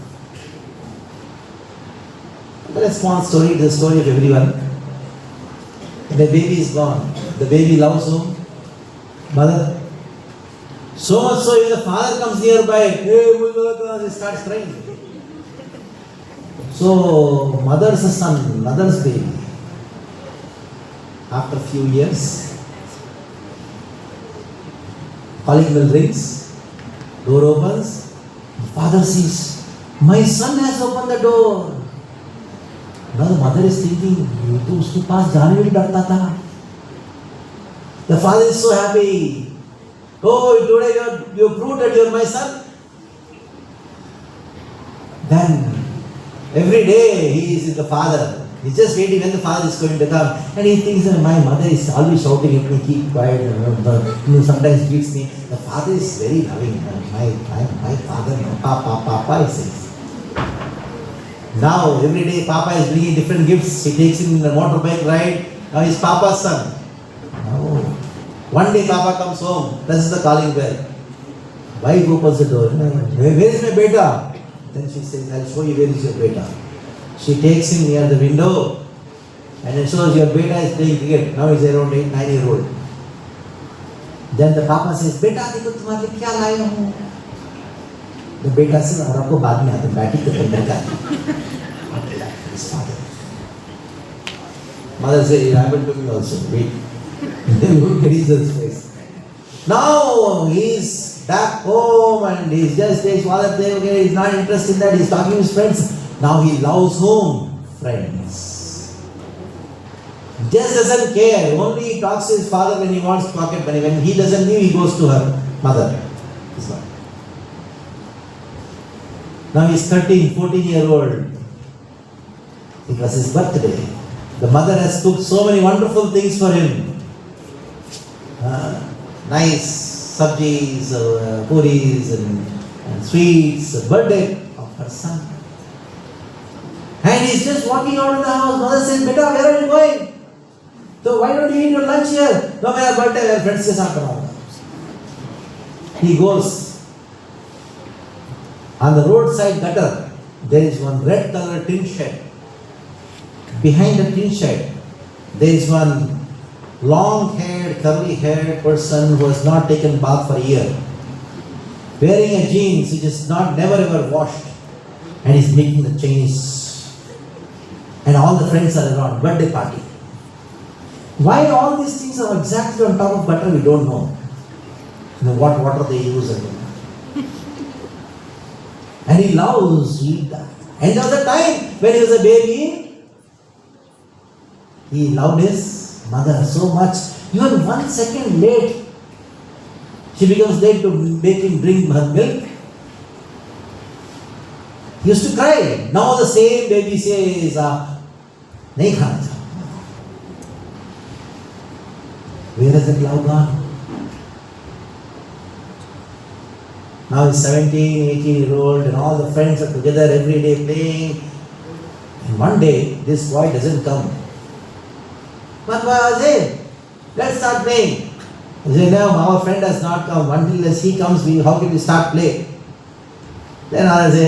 A small story, the story of everyone. When the baby is born, the baby loves whom? Mother. So much so, if the father comes nearby, he starts crying. So, mother's son, mother's baby. After a few years, calling bell rings, door opens, the father sees, my son has opened the door. Now the mother is thinking, ये तो उसके पास जाने में भी डरता था. The father is so happy. Oh, today you proved that you are my son. Then every day he is with the father. He is just waiting when the father is going to come. And he thinks that my mother is always shouting at me, keep quiet. Sometimes beats me. The father is very loving. My father, Papa, he says. Now, every day Papa is bringing different gifts. He takes him in a motorbike ride. Now he is Papa's son. Now, one day Papa comes home. This is the calling bell. Wife opens the door. Where is my beta? Then she says, I'll show you where is your beta. She takes him near the window and it shows your beta is playing cricket. Now he's around 8-9-year-old. Then the Papa says, Beta, देखो तुम्हारे लिए क्या लाया हूँ? The beta says, और आपको बाद में आते बैठी तो अंदर का. His father. Mother says, it happened to me also. Wait. Then look at his face. Now he's back home and he's just his father saying, okay, he's not interested in that. He's talking to his friends. Now he loves whom? Friends. Just doesn't care. Only he talks to his father when he wants pocket money. When he doesn't leave, he goes to her mother. Now he's 13, 14-year-old. It was his birthday. The mother has cooked so many wonderful things for him. Nice sabjis, puris and sweets. Birthday of her son. And he's just walking out of the house. Mother says, "Beta, where are you going? So why don't you eat your lunch here?" "No, my birthday, my friends ke saath manauga." He goes. On the roadside gutter, there is one red color tin shed. Behind the tin shed, there is one long-haired, curly-haired person who has not taken bath for a year, wearing a jeans which is never ever washed, and he's making the Chinese. And all the friends are around, birthday party. Why all these things are exactly on top of butter, we don't know. What water they use and And he loves to eat that. And there was a time when he was a baby, he loved his mother so much. Even 1 second late, she becomes late to make him drink her milk. He used to cry. Now the same baby says, "Nahi khana cha." Where has that love gone? Now he's 17, 18-year-old, and all the friends are together every day playing. And one day, this boy doesn't come. One boy was saying, "Let's start playing." He said, "No, our friend has not come. Until he comes, how can we start playing?" Then others say,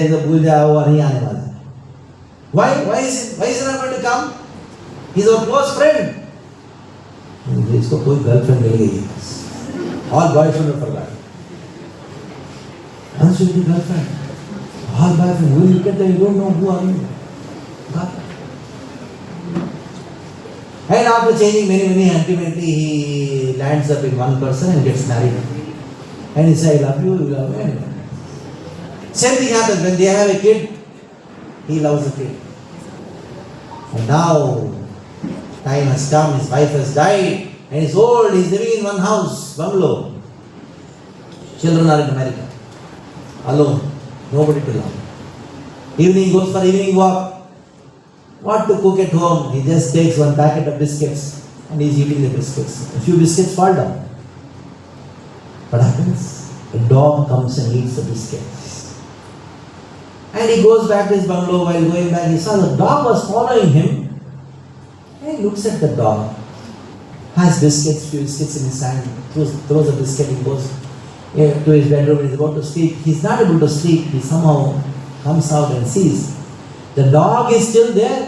Why is he not going to come? He's our close friend. इसको कोई girlfriend मिल गई है. All boyfriend are forgotten. Unsuitable girlfriend. All boyfriend. When you look at them, you don't know who are you. God. And after changing many, ultimately he lands up in one person and gets married. And he says, "I love you, you love me." Anyway. Same thing happens when they have a kid. He loves the kid. And now time has come, his wife has died, and he's old, he's living in one house, bungalow. Children are in America. Alone. Nobody to love. Evening goes for evening walk. What to cook at home? He just takes one packet of biscuits and he's eating the biscuits. A few biscuits fall down. What happens? A dog comes and eats the biscuits. And he goes back to his bungalow. While going back, he saw the dog was following him. And he looks at the dog. Has biscuits, few biscuits in his hand. Throws a biscuit and goes to his bedroom. He's about to sleep. He's not able to sleep. He somehow comes out and sees the dog is still there,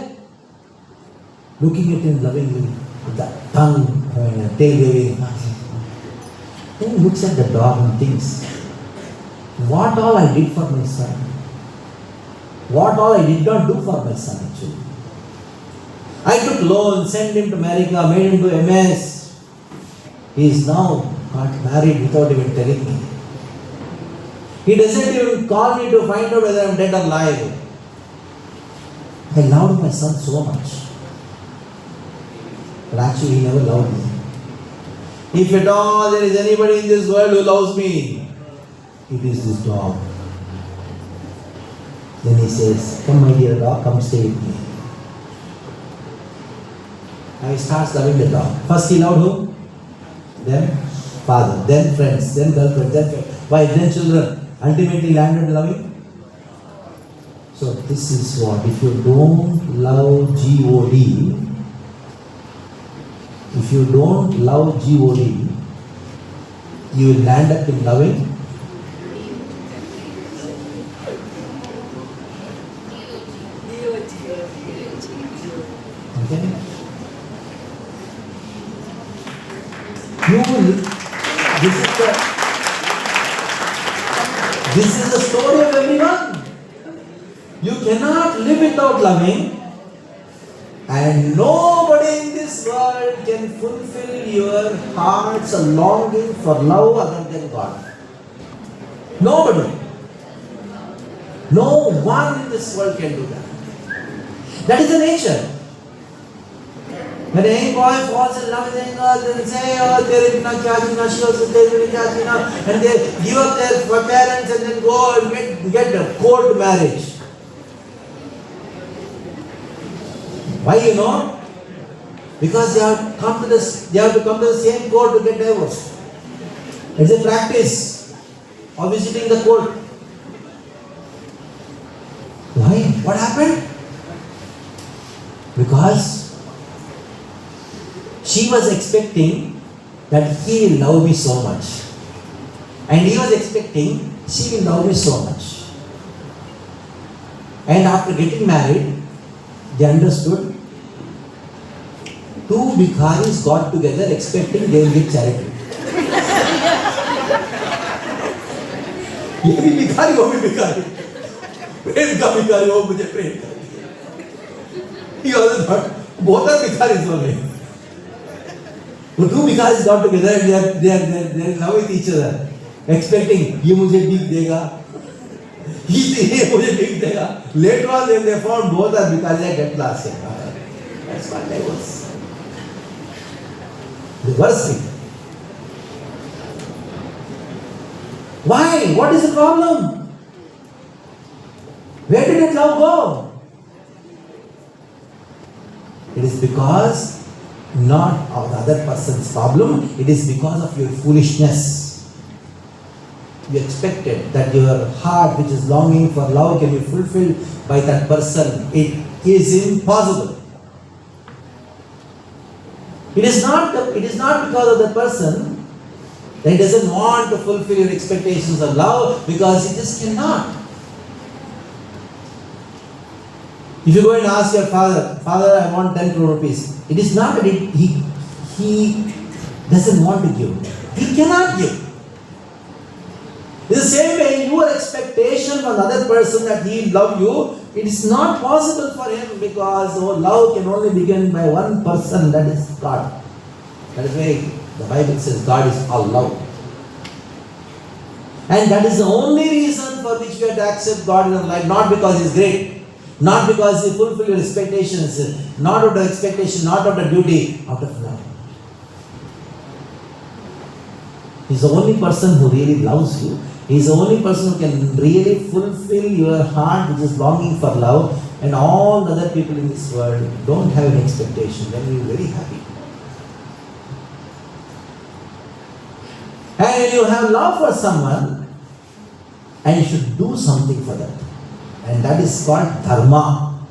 looking at him lovingly with the tongue and tail waving. Then he looks at the dog and thinks, what all I did for my son. What all I did not do for my son actually. I took loans, sent him to America, made him do MS. He is now got married without even telling me. He doesn't even call me to find out whether I'm dead or alive. I loved my son so much. But actually he never loved me. If at all there is anybody in this world who loves me, it is this dog. Then he says, "Come my dear dog, come stay with me." Now he starts loving the dog. First he loved whom? Then father, then friends, then girlfriend, then wife, then children. Ultimately landed loving. So this is what, if you don't love G-O-D, you will land up in loving okay? This is the story of everyone. You cannot live without loving, and nobody in this world can fulfill your heart's longing for love other than God. Nobody. No one in this world can do that. That is the nature. When any boy falls in love with a girl, they say, "Oh, tere bina kya jeena, she also tere bina kya jeena," and they give up their parents and then go and get a court marriage. Why you know? Because they have to come to the same court to get divorced. It's a practice of visiting the court. Why? What happened? Because she was expecting that he will love me so much. And he was expecting she will love me so much. And after getting married, they understood two bhikharis got together expecting they will give charity. ये भी भिखारी वो भी भिखारी प्रेम का भिखारी वो मुझे प्रेम कर he also thought both are bhikharis only. The two bhikharis got together and they are in love with each other, expecting ये मुझे भीख देगा, ये मुझे भीख देगा. Later on they found both are bhikharis at last. That's what I was. The worst thing. Why? What is the problem? Where did that love go? It is because not of the other person's problem, it is because of your foolishness. You expected that your heart which is longing for love can be fulfilled by that person. It is impossible. It is not because of the person that he doesn't want to fulfill your expectations of love, because he just cannot. If you go and ask your father, I want 10 crore rupees, it is not that he doesn't want to give. He cannot give. In the same way, your expectation from another person that he will love you, it is not possible for him, because love can only begin by one person, that is God. That is why the Bible says God is all love. And that is the only reason for which we have to accept God in our life, not because He is great, not because He fulfills your expectations, not out of expectation, not out of duty, out of love. He is the only person who really loves you. He is the only person who can really fulfill your heart which is longing for love, and all the other people in this world don't have an expectation. Then you are very happy. And when you have love for someone, and you should do something for that. And that is called dharma.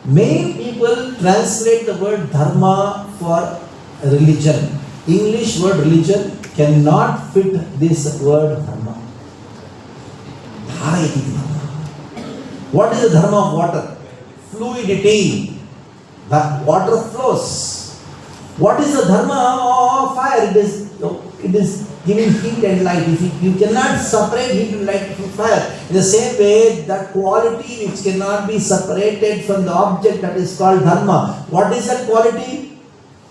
Many people translate the word dharma for religion. English word religion cannot fit this word dharma. What is the dharma of water? Fluidity. The water flows. What is the dharma of fire? It is giving heat and light. If you cannot separate heat and light from fire, in the same way, that quality which cannot be separated from the object, that is called dharma. What is that quality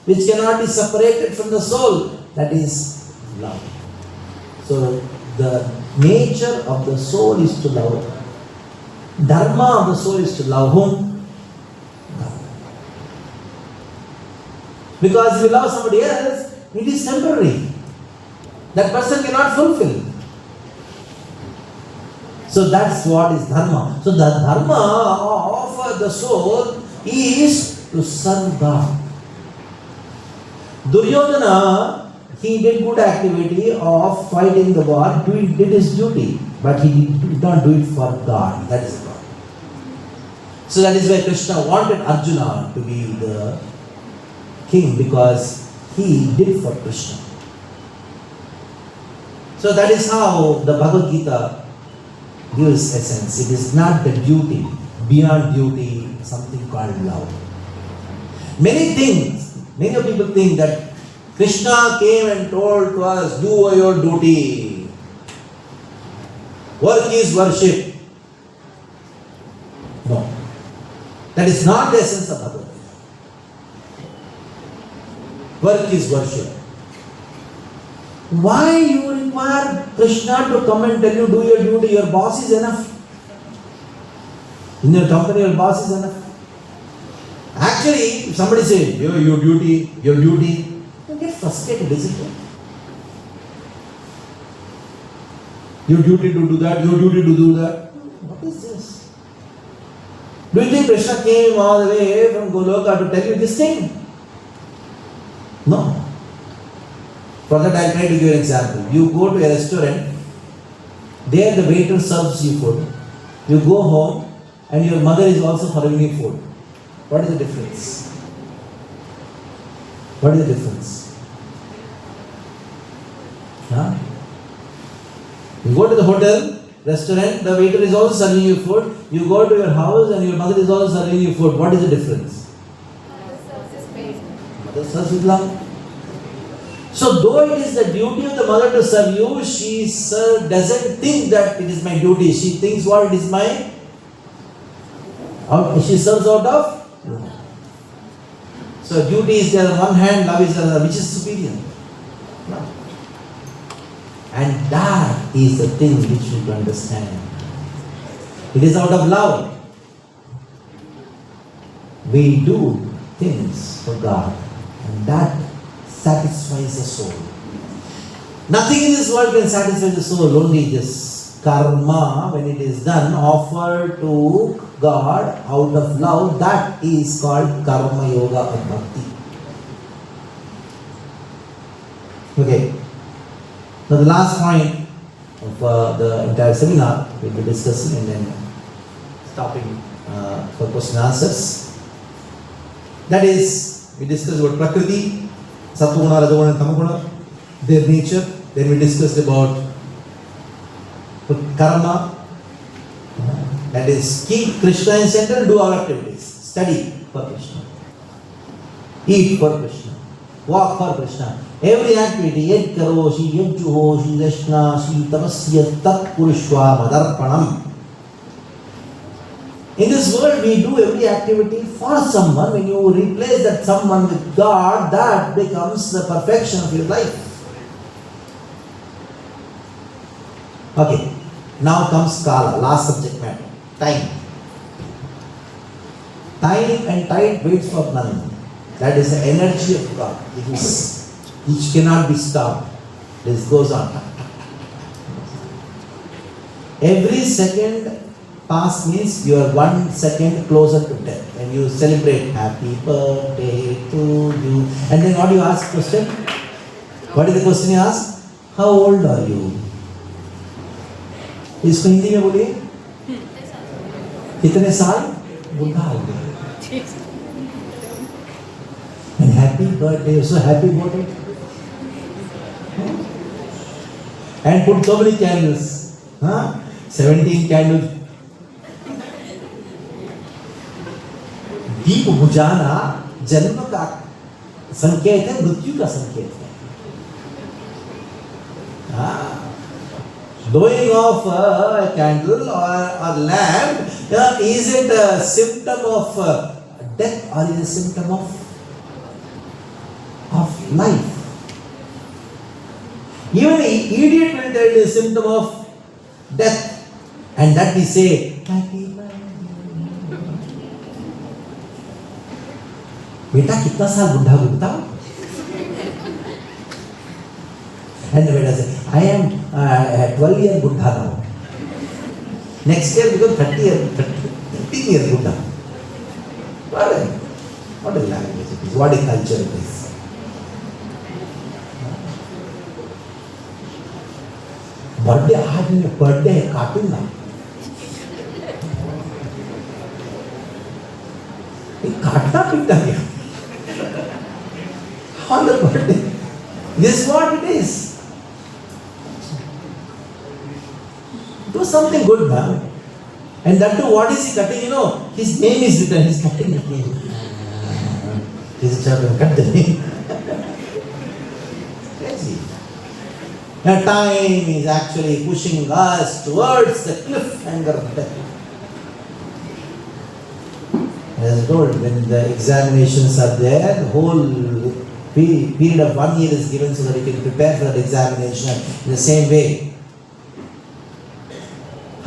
which cannot be separated from the soul? That is love. So the nature of the soul is to love. Dharma of the soul is to love whom? Love. Because if you love somebody else, it is temporary. That person cannot fulfill. So that's what is dharma. So the dharma of the soul is to serve God. Duryodhana, he did good activity of fighting the war, did his duty, but he did not do it for God. That is God. So that is why Krishna wanted Arjuna to be the king, because he did for Krishna. So that is how the Bhagavad Gita gives essence. It is not the duty, beyond duty, something called love. Many of people think that Krishna came and told to us, do your duty. Work is worship. No. That is not the essence of Bhagavad Gita. Work is worship. Why you require Krishna to come and tell you do your duty? Your boss is enough. In your company, your boss is enough. Actually, if somebody says, your duty, you get frustrated, isn't it? Your duty to do that, your duty to do that. What is this? Do you think Krishna came all the way from Goloka to tell you this thing? No. For that, I will try to give you an example. You go to a restaurant, there the waiter serves you food. You go home, and your mother is also serving you food. What is the difference? What is the difference? Huh? You go to the hotel, restaurant, the waiter is also serving you food. You go to your house and your mother is also serving you food. What is the difference? Mother serves with love. So though it is the duty of the mother to serve you, she doesn't think that it is my duty. She thinks what it is my... She serves out of love. So duty is there on one hand, love is the other. Which is superior? Love. And that is the thing which you should understand. It is out of love. We do things for God, and that satisfies the soul. Nothing in this world can satisfy the soul, only this karma, when it is done, offered to God out of love, that is called karma yoga of bhakti. Okay. Now the last point of the entire seminar we'll be discussing and then stopping for question and answers. That is, we discussed about Prakriti, Sattva-guna, Rajoguna and Tamaguna, their nature. Then we discussed about karma. That is, keep Krishna in center and do our activities. Study for Krishna. Eat for Krishna. Walk for Krishna. Every activity, yed karoshi, yed juhoshi, dashnashi, tapasya, tat purushva, madarpanam. In this world, we do every activity for someone. When you replace that someone with God, that becomes the perfection of your life. Okay, now comes Kala, last subject matter. Time. Time and tide waits for none. That is the energy of God, which cannot be stopped. This goes on. Every second pass means you are 1 second closer to death. When you celebrate happy birthday to you, and then what do you ask question? What is the question you ask? How old are you? इसको हिंदी में बोलिए कितने साल बुढ़ा हो गए and happy birthday, so happy birthday and put so many candles, 17 candles. दीप बुझाना जन्म का संकेत है, मृत्यु का संकेत है. Blowing off a candle or a lamp, is it a symptom of death or is it a symptom of life? Even an idiot will tell you a symptom of death, and that we say, happy birthday. बेटा कितना साल बुढ़ा बुढ़ा? And the Veda says, I am 12-year Buddha now. Next year become 13 years Buddha. What a language it is, what a culture it is. Birthday, आज मेरा birthday है, काटूंगा. ये काटना पीटना क्या? On the birthday. This is what it is. Do something good, man. And that too, what is he cutting? His name is written. He's cutting his name. He's a child, cut the name. Crazy. Now time is actually pushing us towards the cliffhanger of death. As I told, when the examinations are there, the whole period of 1 year is given so that you can prepare for that examination in the same way.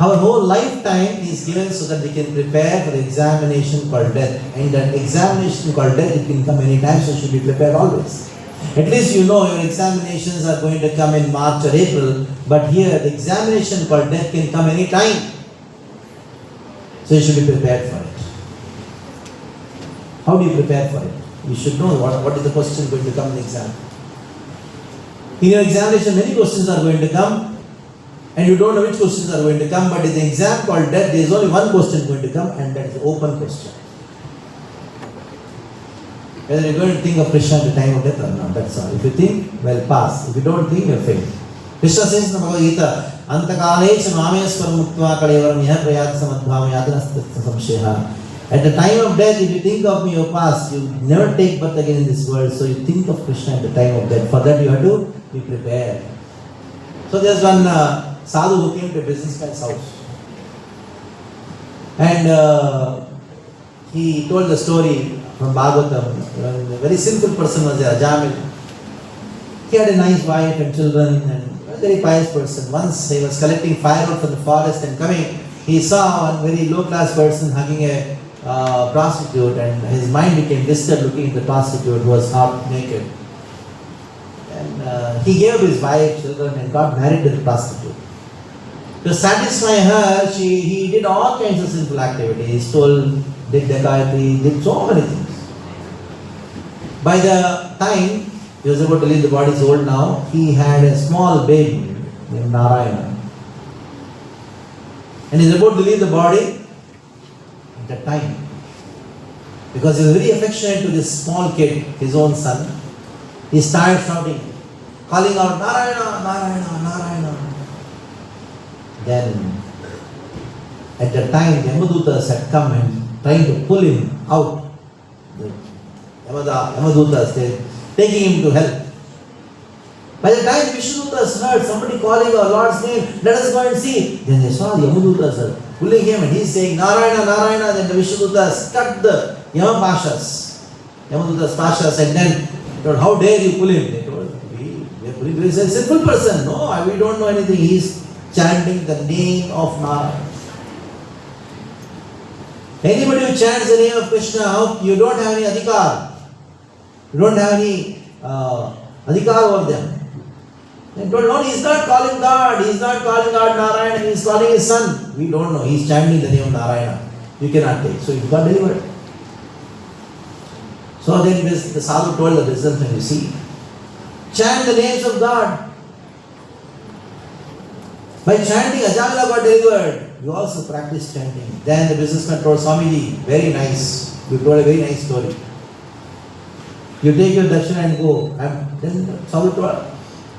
Our whole lifetime is given so that we can prepare for the examination called death. And that examination called death, it can come anytime, so you should be prepared always. At least you know your examinations are going to come in March or April, but here the examination called death can come anytime. So you should be prepared for it. How do you prepare for it? You should know what is the question going to come in the exam. In your examination, many questions are going to come, and you don't know which questions are going to come, but in the exam called death, there is only one question going to come, and that is the open question. whether you're going to think of Krishna at the time of death or not. That's all. If you think, well, pass. If you don't think, you'll fail. Krishna says in the Bhagavad Gita, Antakalecha mameswaram muktva kalevaram yaha prayat samadbhava yadanastha samsheha. At the time of death, if you think of me, you pass. You never take birth again in this world. So you think of Krishna at the time of death. For that you have to be prepared. So there's one sadhu who came to a businessman's house. And he told the story from Bhagavatam. A very simple person was there, Ajamil. He had a nice wife and children and a very pious person. Once he was collecting firewood from the forest and coming, he saw one very low-class person hugging a prostitute, and his mind became disturbed looking at the prostitute who was half naked. And he gave up his wife, children and got married to the prostitute. To satisfy her, he did all kinds of sinful activities. He stole, did dacoity, did so many things. By the time he was about to leave the body, he's old now, he had a small baby named Narayana. And he's about to leave the body at that time. Because he was very affectionate to this small kid, his own son. He started shouting, calling out, Narayana, Narayana, Narayana. Then, at that time, the Yamadutas had come and trying to pull him out. The Yamadutas, they taking him to hell. By the time Vishnudutas heard somebody calling our Lord's name, let us go and see. Then they saw the Yamadutas pulling him and he's saying, Narayana, Narayana. Then the Vishnudutas cut the Yamadutas Pashas, and then told, how dare you pull him? They told, we are pulling him. He's a simple person. No, we don't know anything. He's chanting the name of Narayana. Anybody who chants the name of Krishna, you don't have any adhikar. You don't have any adhikar over them. They told, no, he's not calling God. He's not calling God Narayana. He's calling his son. We don't know. He's chanting the name of Narayana. You cannot take. So he got delivered. So then the sadhu told the businessman, you see, chant the names of God. By chanting, Ajamila got delivered. You also practice chanting. Then the businessman told Swamiji, very nice. You told a very nice story. You take your darshan and go. Then sadhu told,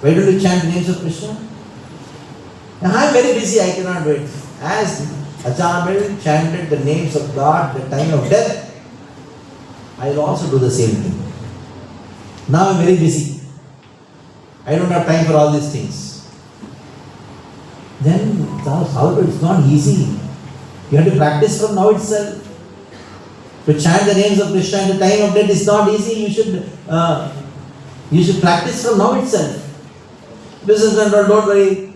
why don't you chant the names of Krishna? Now I am very busy, I cannot do it. As Ajamil chanted the names of God at the time of death, I will also do the same thing. Now I am very busy. I don't have time for all these things. Then it's not easy. You have to practice from now itself. To chant the names of Krishna at the time of death is not easy. You should practice from now itself. Businessman, don't worry.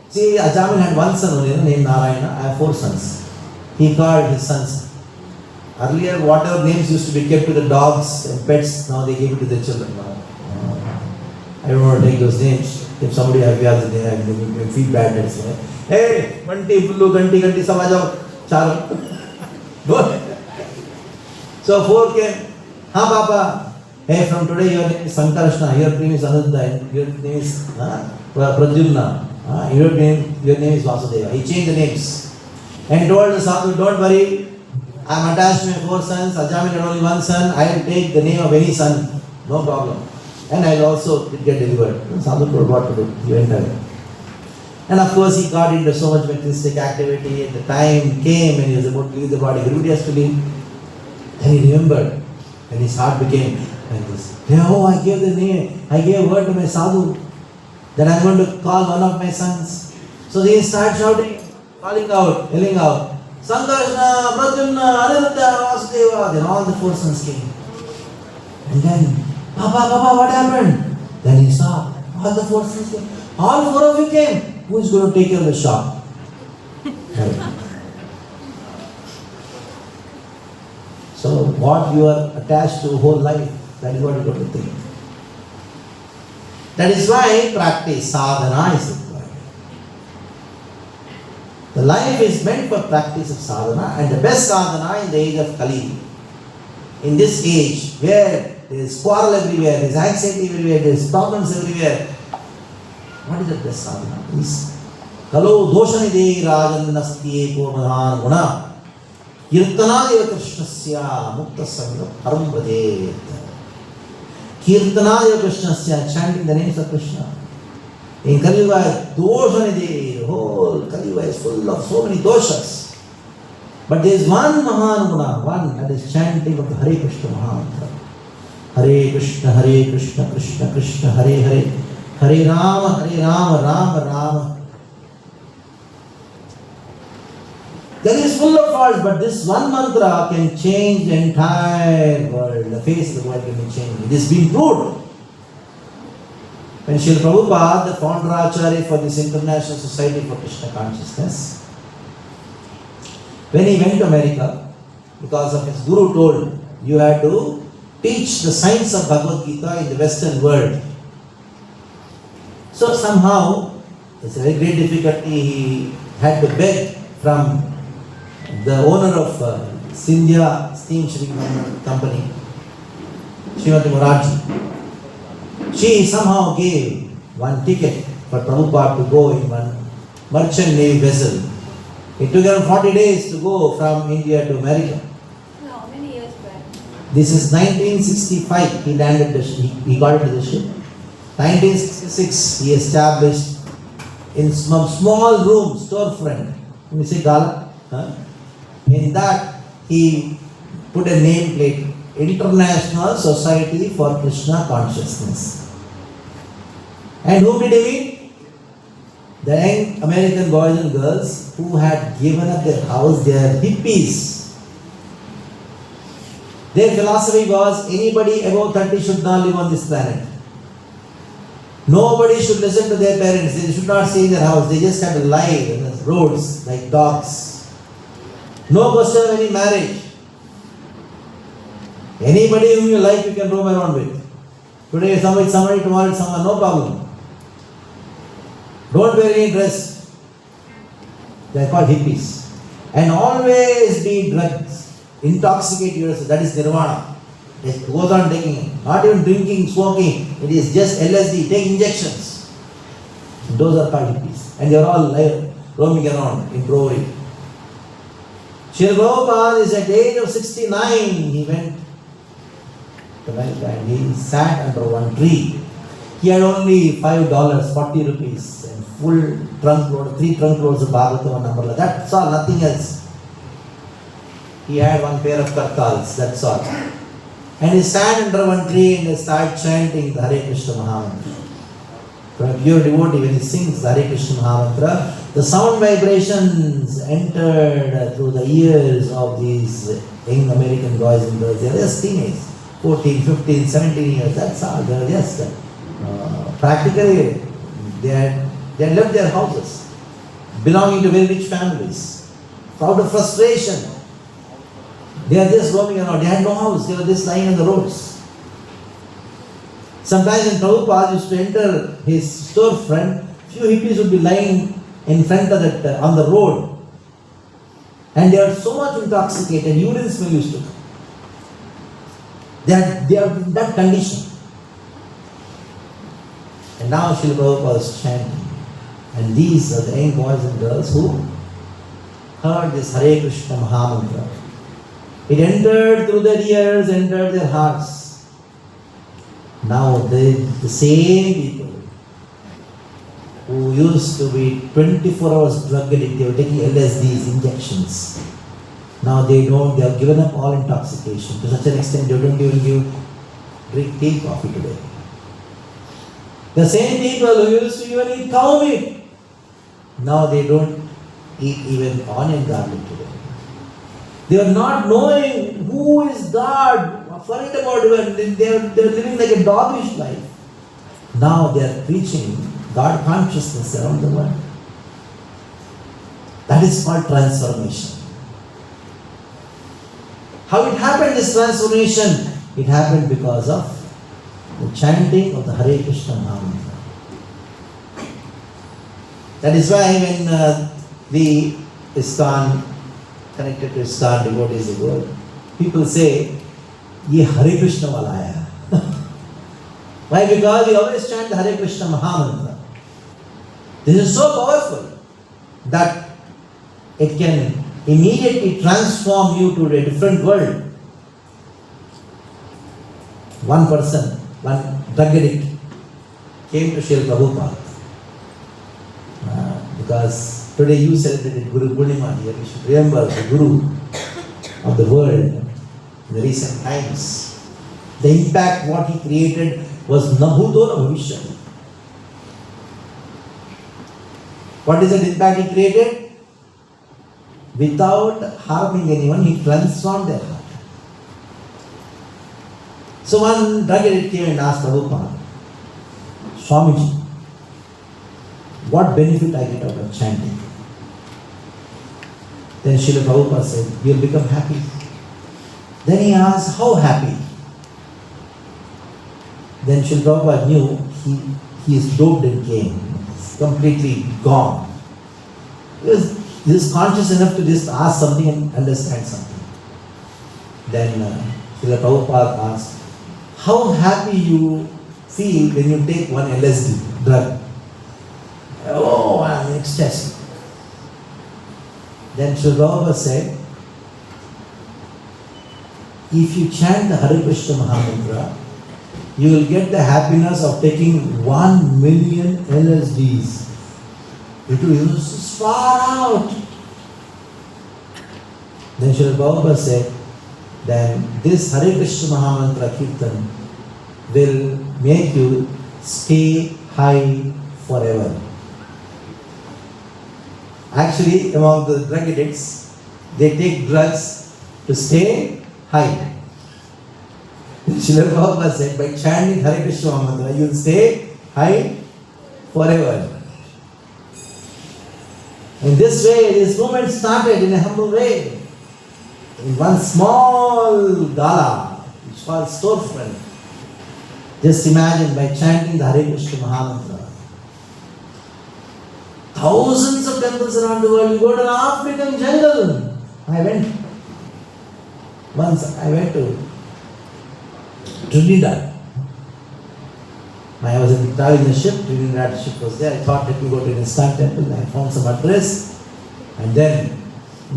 See, Ajamil had one son only named Narayana. I have 4 sons. He called his sons. Earlier, whatever names used to be kept to the dogs and pets, now they gave it to the children. I don't want to take those names. If somebody has the name, they feel bad. That's why. Hey, Manti, Pullu, Ganti, Samajao, Chalo. Go. So 4 came. Ha, Papa. Hey, from today your name is Sankarashna, your name is Ananda, and your name is Pradyumna. Your name is Vasudeva. He changed the names. And he told the sadhu, don't worry, I am attached to my 4 sons. Ajamil had only 1 son. I will take the name of any son. No problem. And I will also get delivered. The sadhu told what to do. He went away. And of course he got into so much materialistic activity. At the time came when he was about to leave the body. Everybody has to leave. Then he remembered. And his heart became like this. Oh, I gave the name. I gave a word to my sadhu that I am going to call one of my sons. So he started shouting, calling out, yelling out, Sankarashna, Pradyumna, Aniruddha, Vasudeva. Then all the 4 sons came. And then, Papa, what happened? Then he saw all the 4 sons came. All 4 of you came. Who is going to take care of the shop? So what you are attached to whole life, that is what you are going to think. That is why practice, sadhana is required. The life is meant for practice of sadhana, and the best sadhana in the age of Kali. In this age where there is quarrel everywhere, there is anxiety everywhere, there is problems everywhere, what is the best sadhana? Is Kalo doshanide rajan nasti eko madhan guna. Kirtanadeva Krishnasya Mukta Sangha Param Vadet. Kirtanadeva Krishnasya, chanting the names of Krishna. In Kali Yuga, Doshanidhi, the whole Kali Yuga is full of so many doshas. But there is one Mahanuguna, one that is chanting of the Hare Krishna Mahamantra. Hare Krishna, Krishna Krishna, Hare Hare, Hare Rama, Rama Rama. That is full of faults, but this one mantra can change the entire world. The face of the world can be changed. It has been proved. When Srila Prabhupada, the founder Acharya for this International Society for Krishna Consciousness, when he went to America, because of his guru told, you had to teach the science of Bhagavad Gita in the Western world. So somehow, it's a very great difficulty, he had to beg from the owner of Sindhya Steam Shipping Company, Srimati Moraji. She somehow gave one ticket for Prabhupada to go in one merchant navy vessel. It took around 40 days to go from India to America. How many years back? This is 1965. He landed the ship. He got into the ship. 1966, he established in some small room, storefront. When you say gala, in that he put a nameplate, International Society for Krishna Consciousness. And who did he meet? The young American boys and girls who had given up their house, they are hippies. Their philosophy was anybody above 30 should not live on this planet. Nobody should listen to their parents. They should not stay in their house. They just have to lie in the roads like dogs. No question of any marriage. Anybody whom you like, you can roam around with. Today somebody, tomorrow someone, no problem. Don't wear any dress. They are called hippies. And always be drugs. Intoxicate yourself. That is nirvana. Just goes on taking it. Not even drinking, smoking. It is just LSD. Take injections. Those are called hippies. And they are all roaming around in Brewery. Srila Prabhupada is at the age of 69. He went to America and he sat under one tree. He had only $5, 40 rupees, and full trunk load, 3 trunk loads of Bhagavatam and umbrella. That's all, nothing else. He had one pair of kartals, that's all. And he sat under one tree and he started chanting the Hare Krishna Mahamantra. From a pure devotee, when he sings the Hare Krishna Mahamantra, the sound vibrations entered through the ears of these young American boys and girls. They are just teenagers, 14, 15, 17 years, that's all. They are just practically, they had left their houses, belonging to very rich families. Out of frustration, they are just roaming around. They had no house, they were just lying on the roads. Sometimes when Prabhupada used to enter his storefront, few hippies would be lying in front of that, on the road. And they are so much intoxicated, urine smell used to come. They are in that condition. And now Srila Prabhupada is chanting. And these are the young boys and girls who heard this Hare Krishna Mahamantra. It entered through their ears, entered their hearts. Now the same people who used to be 24 hours drug addict, they were taking LSDs, injections. Now they have given up all intoxication. To such an extent, they don't even drink tea, coffee today. The same people who used to even eat cow meat, now they don't eat even onion garlic today. They are not knowing who is God, forget about it. They are living like a doggish life. Now they are preaching God consciousness around the world. That is called transformation. How it happened, this transformation? It happened because of the chanting of the Hare Krishna Mahamantra. That is why when the ISKCON, connected to ISKCON devotees go, people say, "Ye Hare Krishna wala aaya." Why? Because we always chant the Hare Krishna Mahamantra. This is so powerful that it can immediately transform you to a different world. One person, one drug addict, came to Srila Prabhupada. Because today you celebrated Guru Purnima here, you should remember the Guru of the world in the recent times. The impact what he created was Nabhuto Bhavishyati. What is the impact he created? Without harming anyone, he transformed their heart. So one drug addict came and asked Prabhupada, Swamiji, what benefit I get out of chanting? Then Srila Prabhupada said, you'll become happy. Then he asked, how happy? Then Srila Prabhupada knew he is doped in cane. He's completely gone. He is conscious enough to just ask something and understand something. Then Srila Prabhupada asked, how happy you feel when you take one LSD drug? Oh, I'm in ecstasy. Then Srila Prabhupada said, if you chant the Hare Krishna Mahamantra, you will get the happiness of taking 1 million LSDs. It is far out. Then Srila Prabhupada said, then this Hare Krishna Mahamantra Kirtan will make you stay high forever. Actually, among the drug addicts, they take drugs to stay high. Srila Prabhupada said, by chanting Hare Krishna Mahamantra, you will stay high forever. In this way, this movement started in a humble way. In one small gala, which is called storefront. Just imagine, by chanting the Hare Krishna Mahamantra, thousands of temples around the world. You go to an African jungle. I went to Trinidad. I was traveling in a ship, Trinidad ship was there. I thought, let me go to an Islam temple. I found some address and then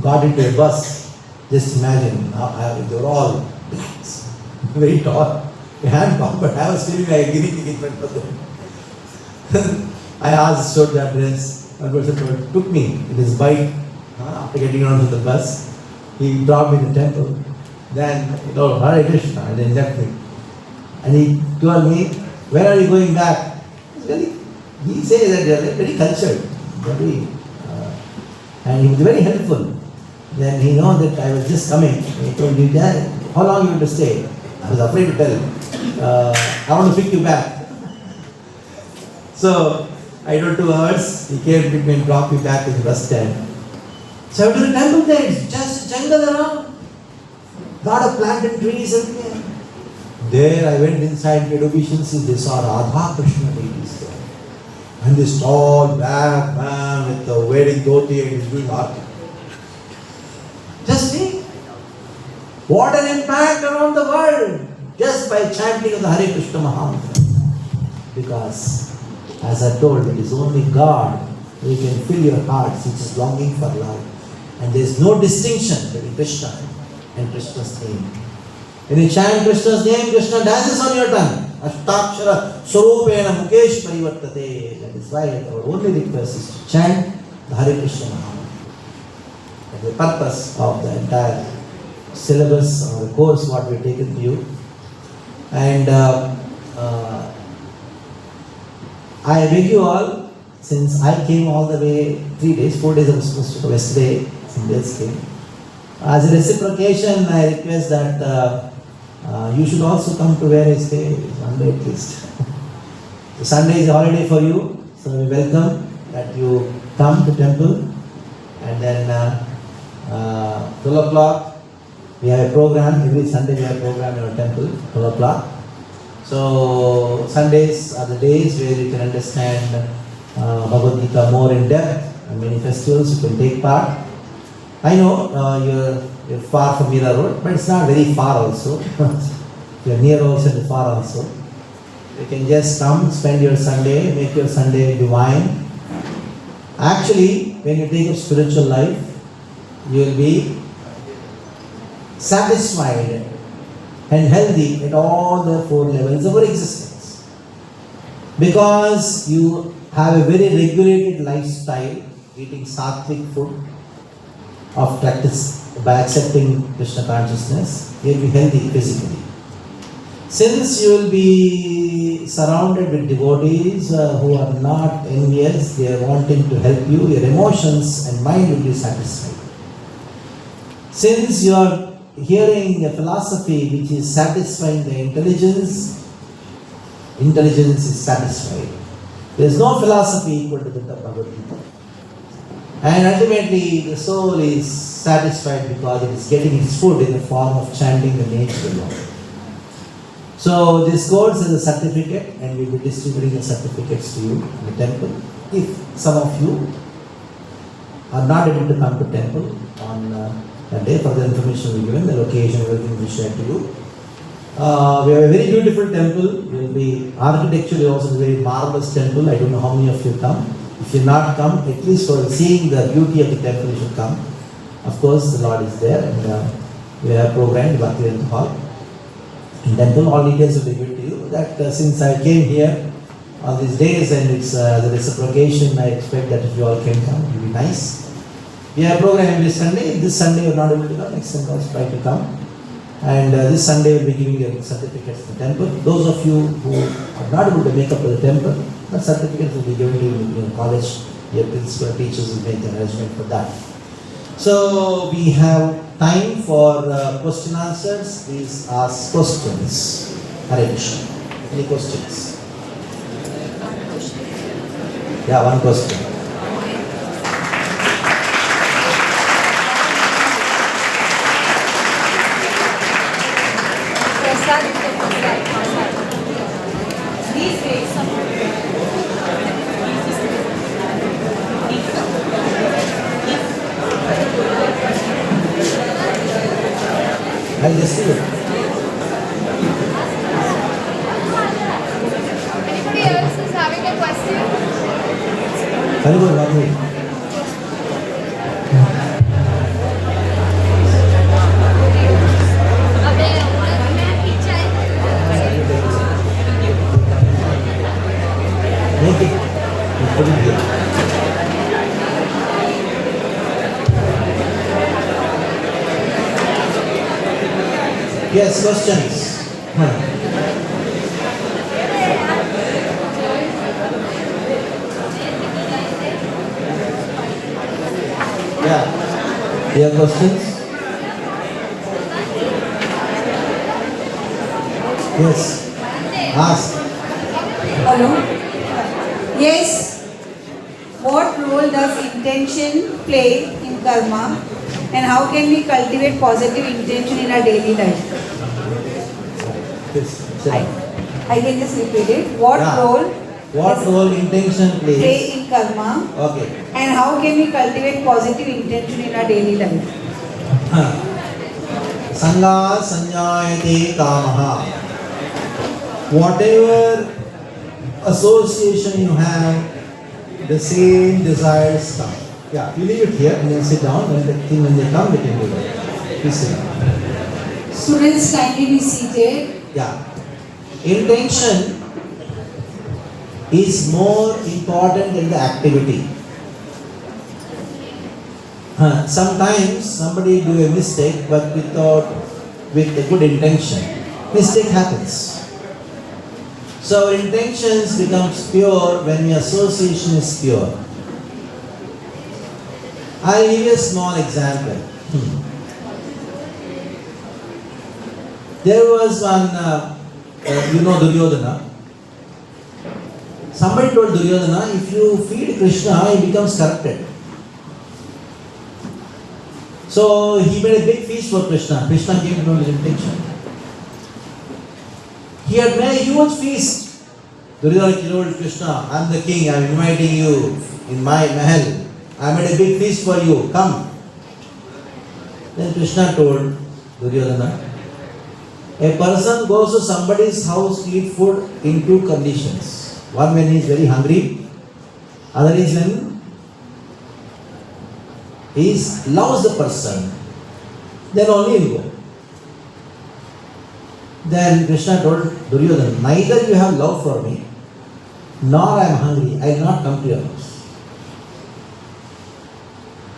got into a bus. Just imagine, they were all very tall. They had come, but I was feeling like a guinea pig in front of them. I asked, showed the address. One person took me in his bike after getting onto the bus. He dropped me in the temple. Then he told Hare Krishna and then left me. And he told me, where are you going back? He says that they are very cultured, and he was very helpful. Then he knows that I was just coming. He told me, how long you want to stay? I was afraid to tell. I want to pick you back. So I told 2 hours. He came, picked me and dropped me back in the bus stand. So I went to the temple there. It's just a jungle around. Lot of planted trees everywhere. There I went inside mid obeisances. They saw Radha Krishna deities there. And this tall black man with the wearing dhoti and he's doing arti. Just see. What an impact around the world. Just by chanting of the Hare Krishna Mahamantra. Because, as I told, it is only God who can fill your hearts which is longing for love. And there is no distinction between Krishna and Krishna's name. When you chant Krishna's name, Krishna dances on your tongue. Ashtakshara Sourabh Mukesh Parivartate. That is why our only request is to chant the Hare Krishna Mahamantra. And the purpose of the entire syllabus or the course what we have taken to you. And I beg you all, since I came all the way 3 days, 4 days I was supposed to go yesterday, somebody else came. As a reciprocation, I request that you should also come to where I stay, one day at least. So Sunday is a holiday for you, so we welcome that you come to temple. And then 12 o'clock, we have a program. Every Sunday we have a program in our temple, 12 o'clock. So Sundays are the days where you can understand Bhagavad Gita more in depth, and many festivals you can take part. I know you're far from Mira Road, but it's not very far also. You're near also and far also. You can just come, spend your Sunday, make your Sunday divine. Actually, when you take up spiritual life, you will be satisfied and healthy at all the four levels of our existence. Because you have a very regulated lifestyle, eating sattvic food of practice by accepting Krishna consciousness, you will be healthy physically. Since you will be surrounded with devotees who are not envious, they are wanting to help you, your emotions and mind will be satisfied. Since you are hearing a philosophy which is satisfying the intelligence is satisfied. There is no philosophy equal to the Bhagavad Gita. And ultimately the soul is satisfied because it is getting its food in the form of chanting the name of the Lord. So this course is a certificate and we will be distributing the certificates to you in the temple. If some of you are not able to come to temple on that day, further information will be given, the location, everything will be shared to you. We have a very beautiful temple. It will be architecturally also a very marvelous temple. I don't know how many of you come. If you not come, at least for seeing the beauty of the temple, you should come. Of course, the Lord is there, and we have programmed Bhakti Padma Hall. In temple, all details will be given to you. That since I came here on these days and it's the reciprocation, I expect that if you all can come, it will be nice. We have program every Sunday. This Sunday you are not able to come. Next Sunday also try to come. And this Sunday we will be giving you certificates to the temple. Those of you who are not able to make up to the temple, that certificates will be given to you in college. Your principal teachers will make the arrangement for that. So we have time for question answers. Please ask questions. Hare Krishna. Any questions? Yeah, one question. These days, I'll just see it. anybody else is having a question? Very good, one minute. Make it. You put it here. Yes, questions. Yeah. You have questions? Yes. Ask. Hello? Yes. What role does intention play in karma and how can we cultivate positive intention in our daily life? Yes. I can just repeat it. What Yeah. role What does role intention play plays? in karma Okay. and how can we cultivate positive intention in our daily life? Sangha sanyayate kamaha. Whatever association you have, the same desires come. Yeah, you leave it here and then sit down. When they come, we can do it. Please sit down. Students, kindly be seated. Yeah. Intention is more important than the activity. Sometimes somebody do a mistake but with a good intention. Mistake happens. So our intentions becomes pure when the association is pure. I'll give you a small example. There was one, Duryodhana. Somebody told Duryodhana, if you feed Krishna, he becomes corrupted. So he made a big feast for Krishna. Krishna gave him his intention. He had made a huge feast. Duryodhana told Krishna, I am the king, I am inviting you in my mahal. I made a big feast for you, come. Then Krishna told Duryodhana, a person goes to somebody's house to eat food in two conditions. One when he is very hungry, other is when loves the person, then only you go. Then Krishna told Duryodhana, neither you have love for me, nor I am hungry, I will not come to your house.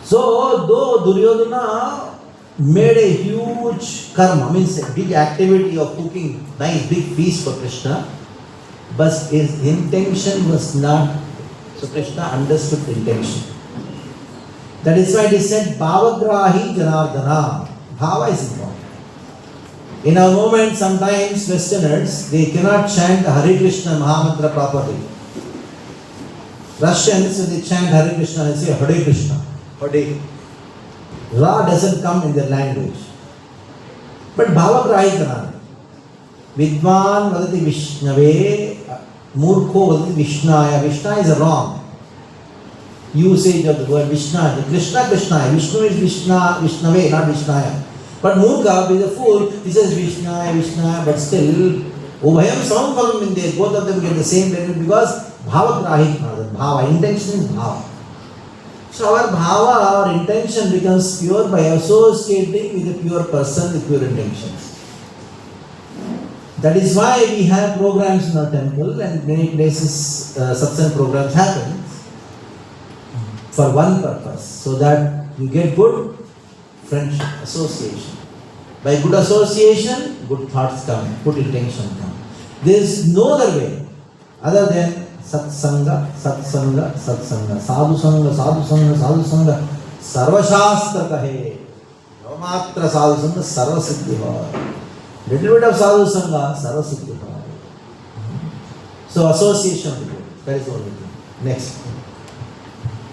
So, though Duryodhana made a huge karma, means a big activity of cooking nice big feast for Krishna, but his intention was not, so Krishna understood the intention. That is why it is said, Bhavagrahi Janardana. Bhava is important. In our moment, sometimes Westerners, they cannot chant the Hare Krishna Mahamantra properly. Russians, when they chant Hare Krishna, they say Hare Krishna. Hare. Ra doesn't come in their language. But Bhavagrahi Janardana. Vidvan vadati Vishnave, Murkho vadati Vishnaya. Vishna is wrong usage of the word Vishna. Krishna, Krishna. Vishnu is Vishna, Vishnave, not Vishnaya. But Murga is a fool, he says Vishnaya, Vishnaya, but still, Ubhayam Samam in there, both of them get the same benefit because Bhavagrahi, Bhava, intention is Bhava. So our Bhava, our intention becomes pure by associating with a pure person with pure intentions. That is why we have programs in our temple and many places satsang programs happen for one purpose, so that you get good friendship, association. By good association, good thoughts come, good intention come. There is no other way other than satsanga, satsanga, satsanga, sadhu sanga, sadhu sanga, sadhu sanga, sarva shastra kahe, yamatra sadhu sanga, sarva siddhi bhava. Little bit of sadhu sanga, sarva siddhi bhava. So association will be good. That is the only thing. Next.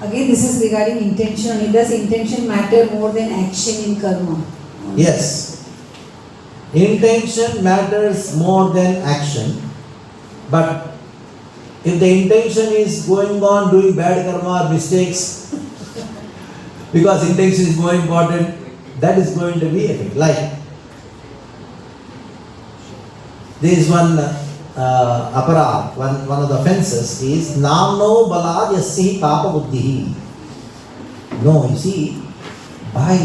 Again, this is regarding intention. Does intention matter more than action in karma? Yes. Intention matters more than action. But if the intention is going on doing bad karma or mistakes, because intention is more important, that is going to be effect. Like, there is one aparad, one of the offenses is namno balad yassi papa buddhihi. No, you see, by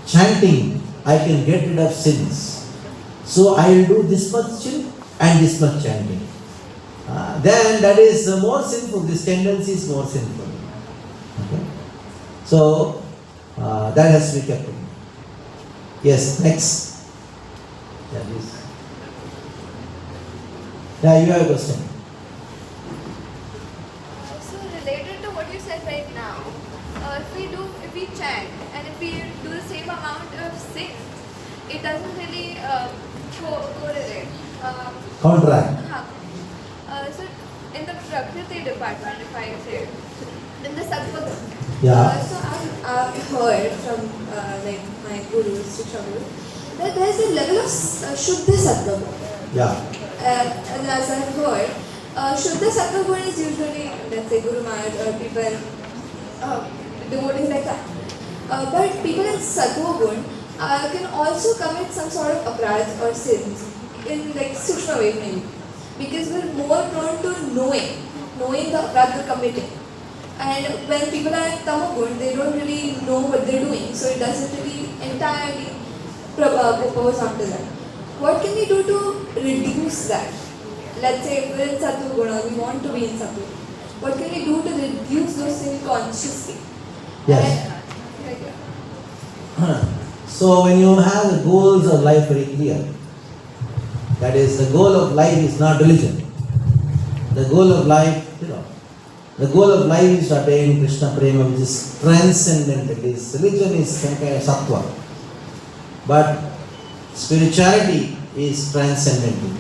chanting I can get rid of sins. So I will do this much sin and this much chanting. Then that is more sinful. This tendency is more sinful. Okay? So that has to be kept in mind. Yes, next. Yeah, please. Yeah, you have a question. So related to what you said right now, if we chant and if we do the same amount of sins, it doesn't really correlate. Counteract. So in the Prakriti department, if I say, in the Sattva, Yeah. so I've heard from like my gurus, Sourabh, that there is a level of Shuddha Sattva. Yeah. And as I've heard, Shuddha Sattva Guna is usually, let's say, Guru Maharaj or people, devotees like that. But people in Sattva Guna can also commit some sort of aparadh or sins in like Sukshma way maybe. Because we're more prone to knowing the aparadh we're committing. And when people are in Tama Guna, they don't really know what they're doing. So it doesn't really entirely propose after that. What can we do to reduce that? Let's say if we're in Sattva Guna, we want to be in Sattva. What can we do to reduce those things consciously? Yes. So when you have the goals of life very clear, that is, the goal of life is not religion. The goal of life, the goal of life is to attain Krishna Prema, which is transcendental. Religion is some kind of sattva. But spirituality is transcendental.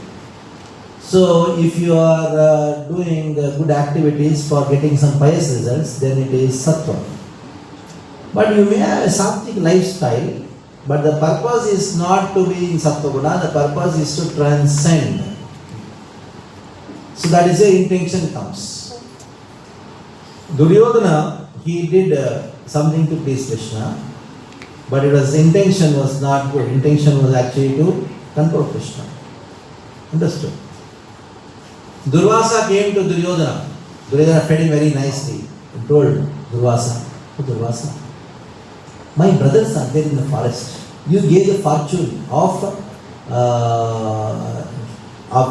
So if you are doing good activities for getting some pious results, then it is sattva. But you may have a sattvic lifestyle, but the purpose is not to be in sattva guna, the purpose is to transcend. So that is where intention comes. Duryodhana, he did something to please Krishna, but his intention was not good. Intention was actually to control Krishna. Understood? Durvasa came to Duryodhana. Duryodhana fed him very nicely and told Durvasa, My brothers are there in the forest. You gave the fortune of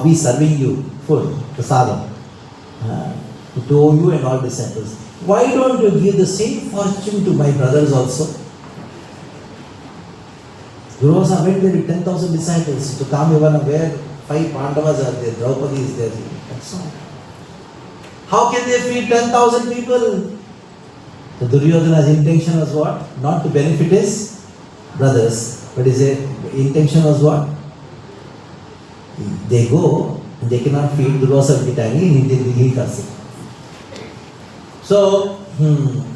me serving you food, prasadam, to you and all disciples. Why don't you give the same fortune to my brothers also? Durvasa went there with 10,000 disciples to Kamyavana, where 5 Pandavas are there, Draupadi is there. That's all. How can they feed 10,000 people? So Duryodhana's intention was what? Not to benefit his brothers, but his intention was what? They go and they cannot feed, Durvasa will get angry and he curse it. So,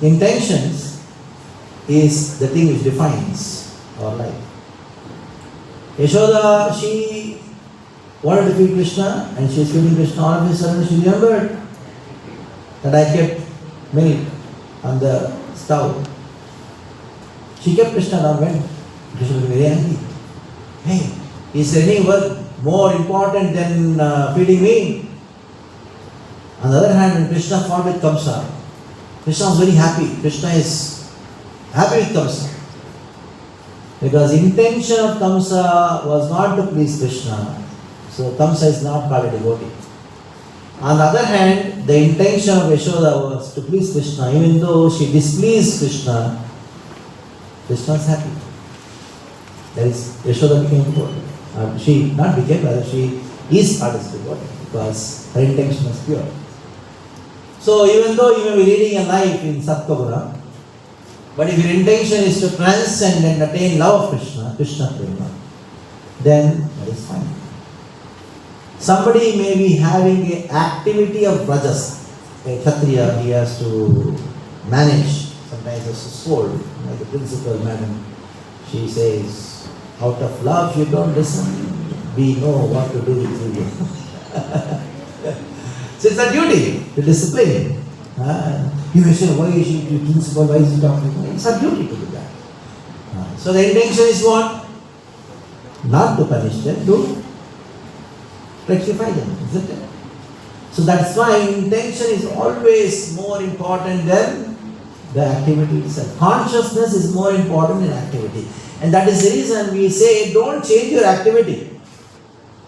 intentions is the thing which defines our life. Yashoda, she wanted to feed Krishna and she was feeding Krishna. All of a sudden she remembered that I kept milk on the stove. She kept Krishna down when Krishna was very angry. Hey, is there any work more important than feeding me? On the other hand, when Krishna fought with Kamsa, Krishna was very happy. Krishna is happy with Kamsa. Because intention of Kamsa was not to please Krishna. So Kamsa is not called a devotee. On the other hand, the intention of Yashoda was to please Krishna. Even though she displeased Krishna, Krishna is happy. That is, Yashoda became devotee. She not became, rather she is participating because her intention was pure. So even though you may be leading a life in Sattva-guna, but if your intention is to transcend and attain love of Krishna, Krishna Prema, then that is fine. Somebody may be having an activity of rajas. A Kshatriya, he has to manage, sometimes has to scold, like the principal madam. She says, out of love you don't listen, we know what to do with you. So it's a duty to discipline. You may say, why is she principal, why is he talking? It's a duty to do that. So the intention is what? Not to punish them, to rectify them, isn't it? So that's why intention is always more important than the activity itself. Consciousness is more important than activity. And that is the reason we say, don't change your activity.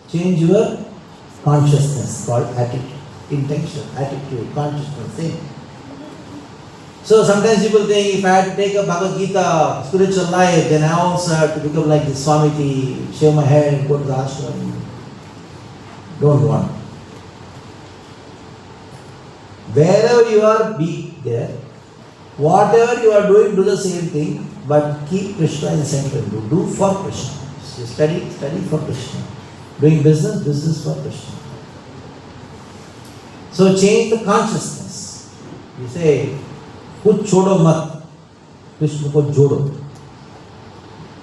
Change your consciousness, called attitude, intention, attitude, consciousness, same. So sometimes people think, if I had to take a Bhagavad Gita, spiritual life, then I also have to become like this Swamiji, shave my hair and go to the ashram. Don't want. Wherever you are, be there. Whatever you are doing, do the same thing, but keep Krishna in the center. Do for Krishna. So study for Krishna. Doing business for Krishna. So change the consciousness. You say, Kuch chodo mat, Krishna ko jodo.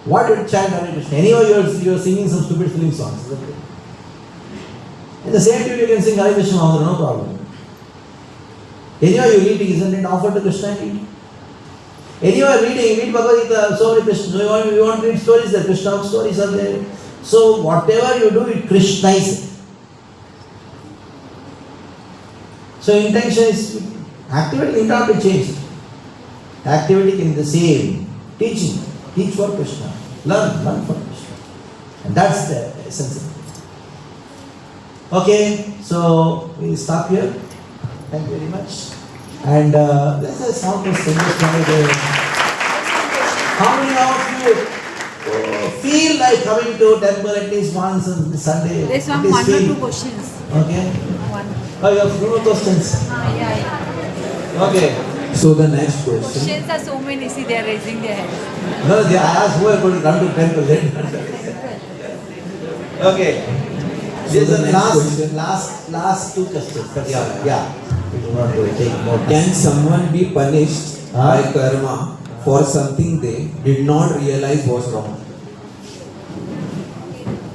What did chant Hare Krishna? Anyway, you are singing some stupid film songs. In the same time, you can sing Hare Krishna Mantra, no problem. Anyway, you're eating, isn't it offered to Krishna and eat? Anyway, read Bhagavad Gita, so many Krishna. You want to read stories, the Krishna stories are there. So whatever you do, it Krishnaize it. So intention is, activity need not be changed. Activity can be the same. Teaching, teach for Krishna. Learn for Krishna. And that's the essence of it. Okay, so we stop here. Thank you very much. And let's have some questions. How many of you feel like coming to temple at least once on Sunday? There's one or two questions. Okay. One. Oh, you have no questions? Yeah. Okay. So the next question. Questions are so many. See, they are raising their hands. No, I asked who are going to come to temple. Okay. There's the the next question. last two questions. Yeah. We do not go take more time. Can someone be punished by karma for something they did not realize was wrong?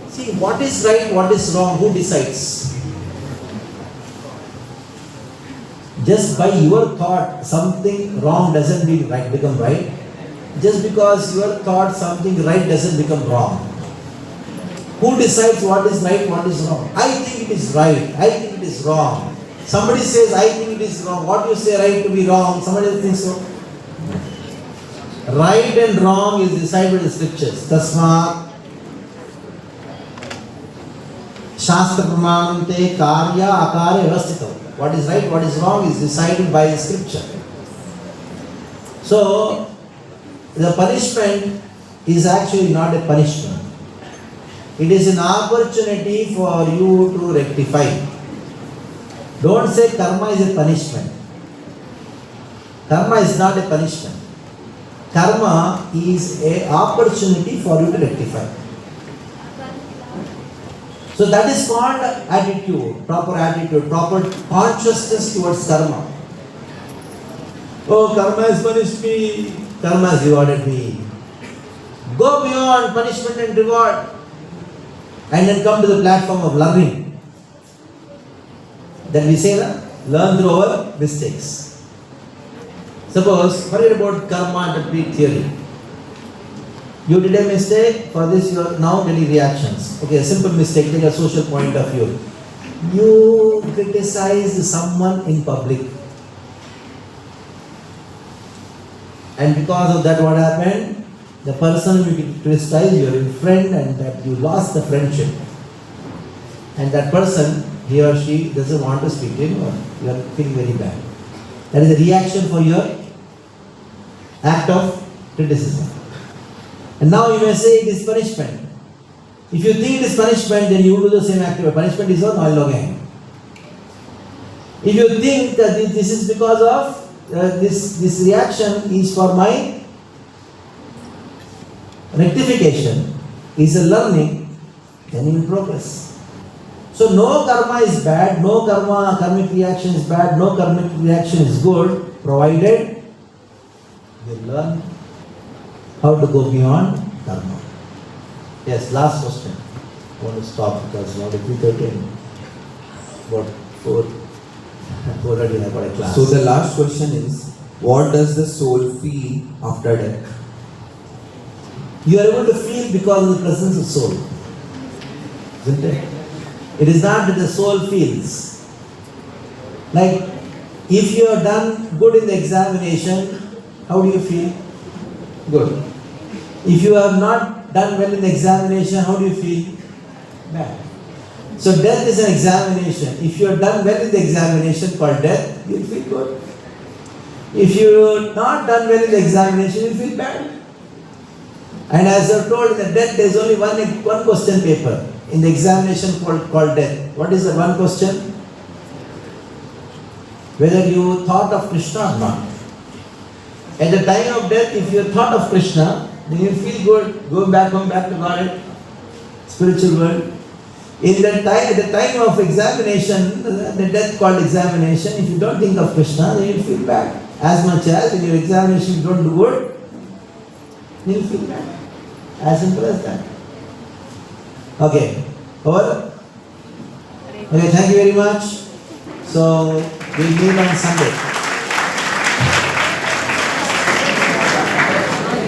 See, what is right, what is wrong, who decides? Just by your thought, something wrong doesn't mean right become right. Just because your thought something right doesn't become wrong. Who decides what is right, what is wrong? I think it is right, I think it is wrong. Somebody says, I think it is wrong. What you say right to be wrong, somebody else thinks so. Right and wrong is decided by the scriptures. Tasmat Shastra Pramanante Karya Akare Vyavastito. What is right, what is wrong is decided by the scripture. So, the punishment is actually not a punishment. It is an opportunity for you to rectify. Don't say karma is a punishment. Karma is not a punishment. Karma is an opportunity for you to rectify. So that is called attitude, proper consciousness towards karma. Oh, karma has punished me, karma has rewarded me. Go beyond punishment and reward and then come to the platform of learning. Then we say that, learn through our mistakes. Suppose, forget about karma and the big theory. You did a mistake, for this you are now getting reactions. Okay, a simple mistake, take a social point of view. You criticized someone in public. And because of that, what happened? The person you criticized, your friend, and that you lost the friendship. And that person, he or she, doesn't want to speak to you, or you are feeling very bad. That is a reaction for your act of criticism. And now you may say it is punishment. If you think it is punishment, then you do the same act. Punishment is on oil again. If you think that this is because of this reaction is for my rectification, is a learning, then you will progress. So no karma is bad, no karmic reaction is bad, no karmic reaction is good, provided you learn how to go beyond karma. Yes, last question. I want to stop because now it is 3:13. About 4:30 I got a class. So the last question is, what does the soul feel after death? You are able to feel because of the presence of soul. Isn't it? It is not that the soul feels. Like, if you have done good in the examination, how do you feel? Good. If you have not done well in the examination, how do you feel? Bad. So death is an examination. If you have done well in the examination called death, you will feel good. If you have not done well in the examination, you will feel bad. And as I have told, in the death there is only one question paper in the examination called death. What is the one question? Whether you thought of Krishna or not. At the time of death, if you thought of Krishna, then you feel good, going back to God, spiritual world. At the time of examination, the death called examination, if you don't think of Krishna, then you feel bad. As much as in your examination you don't do good, then you feel bad. As simple as that. Okay. Over? Okay, thank you very much. So, we'll meet on Sunday.